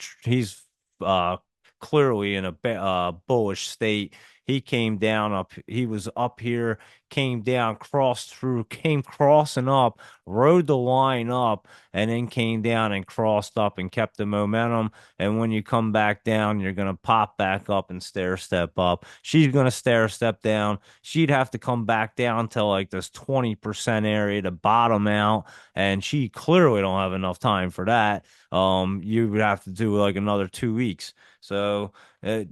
uh clearly in a bullish state. He came down up, he was up here, came down, crossed through, came crossing up, rode the line up, and then came down and crossed up and kept the momentum. And when you come back down, you're going to pop back up and stair step up. She's going to stair step down. She'd have to come back down to like this 20% area to bottom out. And she clearly don't have enough time for that. You would have to do like another 2 weeks. So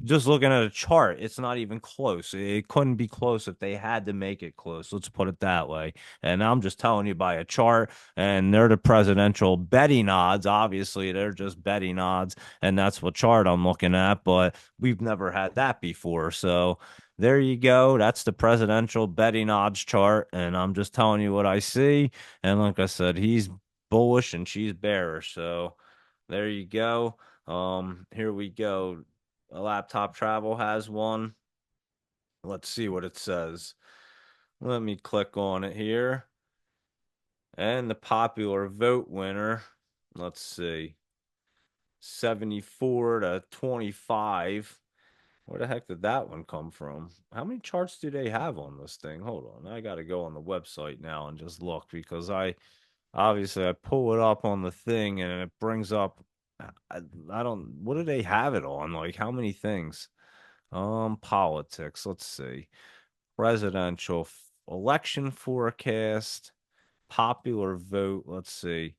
just looking at a chart, it's not even close. It couldn't be close if they had to make it close. Let's put it that way. And I'm just telling you by a chart, and they're the presidential betting odds. Obviously, they're just betting odds, and that's what chart I'm looking at. But we've never had that before. So there you go. That's the presidential betting odds chart, and I'm just telling you what I see. And like I said, he's bullish and she's bearish. So there you go. Here we go. A laptop travel has one. Let's see what it says. Let me click on it here. And the popular vote winner, let's see, 74 to 25. Where the heck did that one come from? How many charts do they have on this thing? Hold on. I got to go on the website now and just look because I pull it up on the thing and it brings up I, I don't what do they have it on? Like how many things? Politics. Let's see. Presidential election forecast, popular vote. Let's see.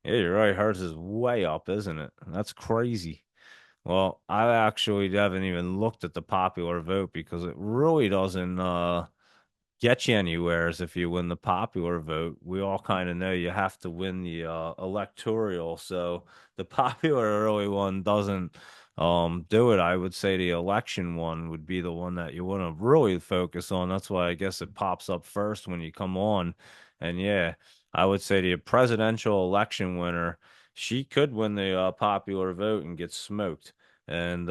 Yeah, you're right. Hers is way up, isn't it? That's crazy. Well, I actually haven't even looked at the popular vote because it really doesn't get you anywhere as if you win the popular vote. We all kind of know you have to win the electoral, so the popular early one doesn't do it. I would say the election one would be the one that you want to really focus on. That's why I guess it pops up first when you come on. And yeah, I would say the presidential election winner, she could win the popular vote and get smoked. And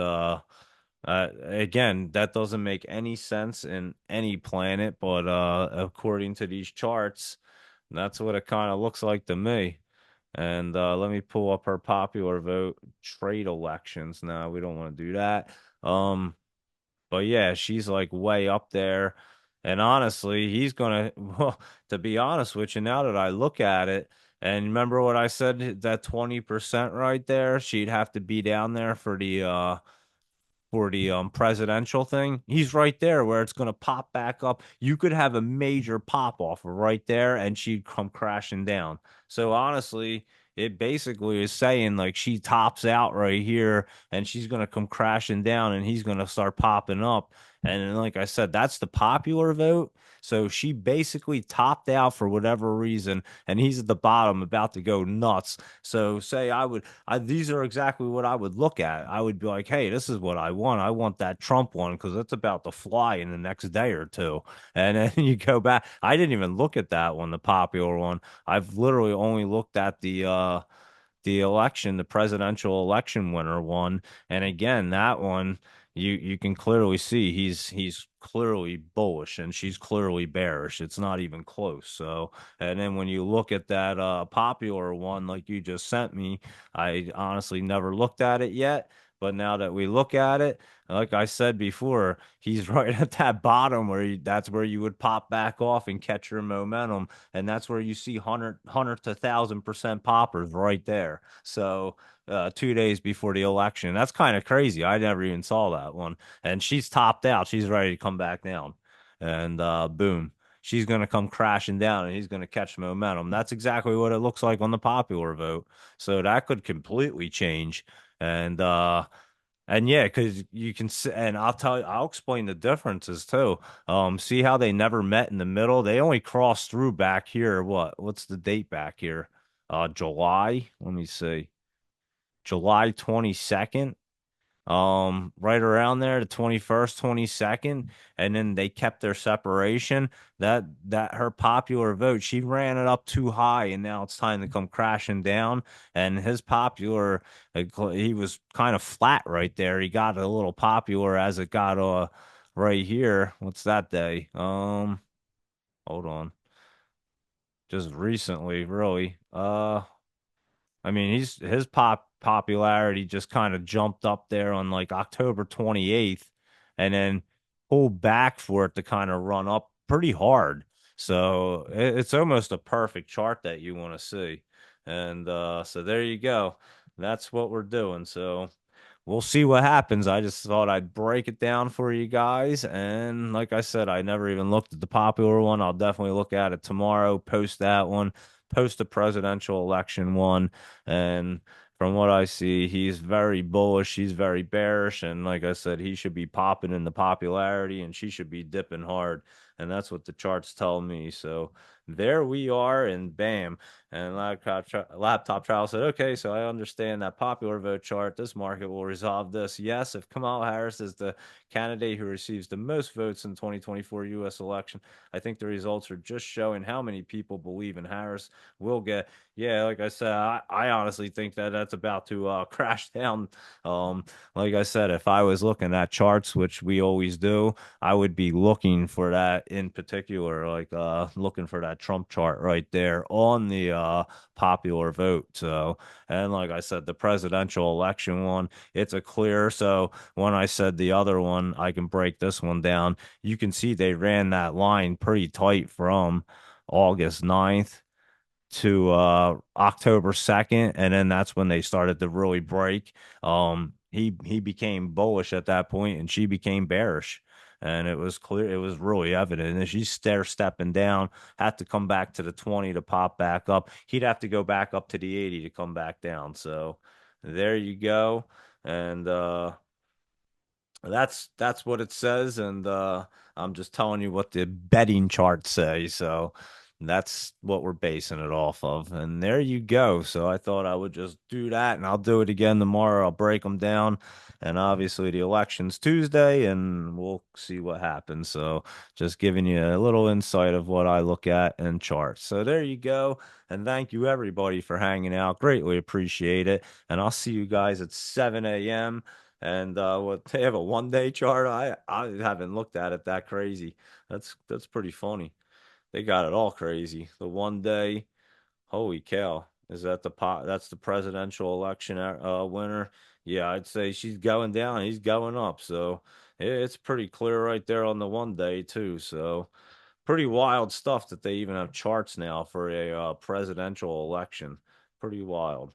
again, that doesn't make any sense in any planet, but according to these charts, that's what it kind of looks like to me. And let me pull up her popular vote trade elections. No, we don't want to do that. Um, but yeah, she's like way up there. And honestly, he's gonna, well, to be honest with you, now that I look at it, and remember what I said, that 20% right there, she'd have to be down there for the presidential thing, he's right there where it's going to pop back up. You could have a major pop off right there and she'd come crashing down. So honestly, it basically is saying like she tops out right here and she's going to come crashing down and he's going to start popping up. And then, like I said, that's the popular vote. So she basically topped out for whatever reason, and he's at the bottom about to go nuts. So say these are exactly what I would look at. I would be like, hey, this is what I want. I want that Trump one because it's about to fly in the next day or two. And then you go back. I didn't even look at that one, the popular one. I've literally only looked at the election, the presidential election winner one. And again, that one you can clearly see he's clearly bullish and she's clearly bearish. It's not even close. So, and then when you look at that popular one like you just sent me, I honestly never looked at it yet. But now that we look at it, like I said before, he's right at that bottom where that's where you would pop back off and catch your momentum, and that's where you see 100 to 1,000% poppers right there. So 2 days before the election, that's kind of crazy. I never even saw that one. And she's topped out. She's ready to come back down, and boom. She's going to come crashing down and he's going to catch momentum. That's exactly what it looks like on the popular vote. So that could completely change. And and yeah, because you can see, and I'll explain the differences too. See how they never met in the middle? They only crossed through back here. What's the date back here? July. Let me see. July 22nd, right around there, the 21st, 22nd, and then they kept their separation. That her popular vote, she ran it up too high and now it's time to come crashing down. And his popular, he was kind of flat right there. He got a little popular as it got right here. What's that day? Hold on. Just recently, really. I mean, his popularity just kind of jumped up there on like October 28th and then pulled back for it to kind of run up pretty hard. So it's almost a perfect chart that you want to see. And so there you go. That's what we're doing. So we'll see what happens. I just thought I'd break it down for you guys. And like I said, I never even looked at the popular one. I'll definitely look at it tomorrow, post that one, post the presidential election one. And from what I see, he's very bullish. He's very bearish. And like I said, he should be popping in the popularity and she should be dipping hard. And that's what the charts tell me. So there we are. And bam. And Laptop Trial said, okay, so I understand that popular vote chart. This market will resolve this. Yes, if Kamala Harris is the candidate who receives the most votes in the 2024 U.S. election, I think the results are just showing how many people believe in Harris will get. Yeah, like I said, I honestly think that that's about to crash down. Like I said, if I was looking at charts, which we always do, I would be looking for that in particular, like looking for that that Trump chart right there on the popular vote. So, and like I said, the presidential election one, it's a clear. So when I said the other one, I can break this one down. You can see they ran that line pretty tight from August 9th to October 2nd, and then that's when they started to really break. He became bullish at that point, and she became bearish. And it was clear, it was really evident. And she's stair stepping down, had to come back to the 20 to pop back up. He'd have to go back up to the 80 to come back down. So there you go. And that's what it says, and I'm just telling you what the betting charts say. So that's what we're basing it off of. And there you go. So I thought I would just do that, and I'll do it again tomorrow. I'll break them down. And obviously the election's Tuesday, and we'll see what happens. So just giving you a little insight of what I look at in charts. So there you go. And thank you everybody for hanging out. Greatly appreciate it. And I'll see you guys at 7 a.m. And what they have a 1 day chart. I haven't looked at it that crazy. That's pretty funny. They got it all crazy. The 1 day, holy cow. Is that the pot? That's the presidential election winner. Yeah, I'd say she's going down. He's going up. So it's pretty clear right there on the 1 day too. So pretty wild stuff that they even have charts now for a presidential election. Pretty wild.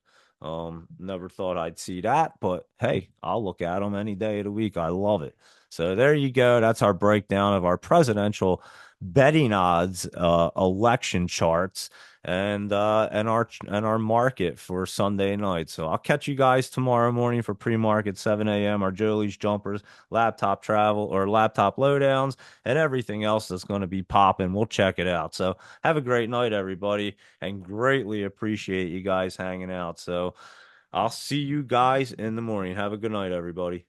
Never thought I'd see that, but hey, I'll look at them any day of the week. I love it. So there you go. That's our breakdown of our presidential betting odds, election charts, and our market for Sunday night. So I'll catch you guys tomorrow morning for pre-market 7 a.m. Our Jolie's jumpers, laptop travel or laptop lowdowns, and everything else that's going to be popping. We'll check it out. So have a great night, everybody, and greatly appreciate you guys hanging out. So I'll see you guys in the morning. Have a good night, everybody.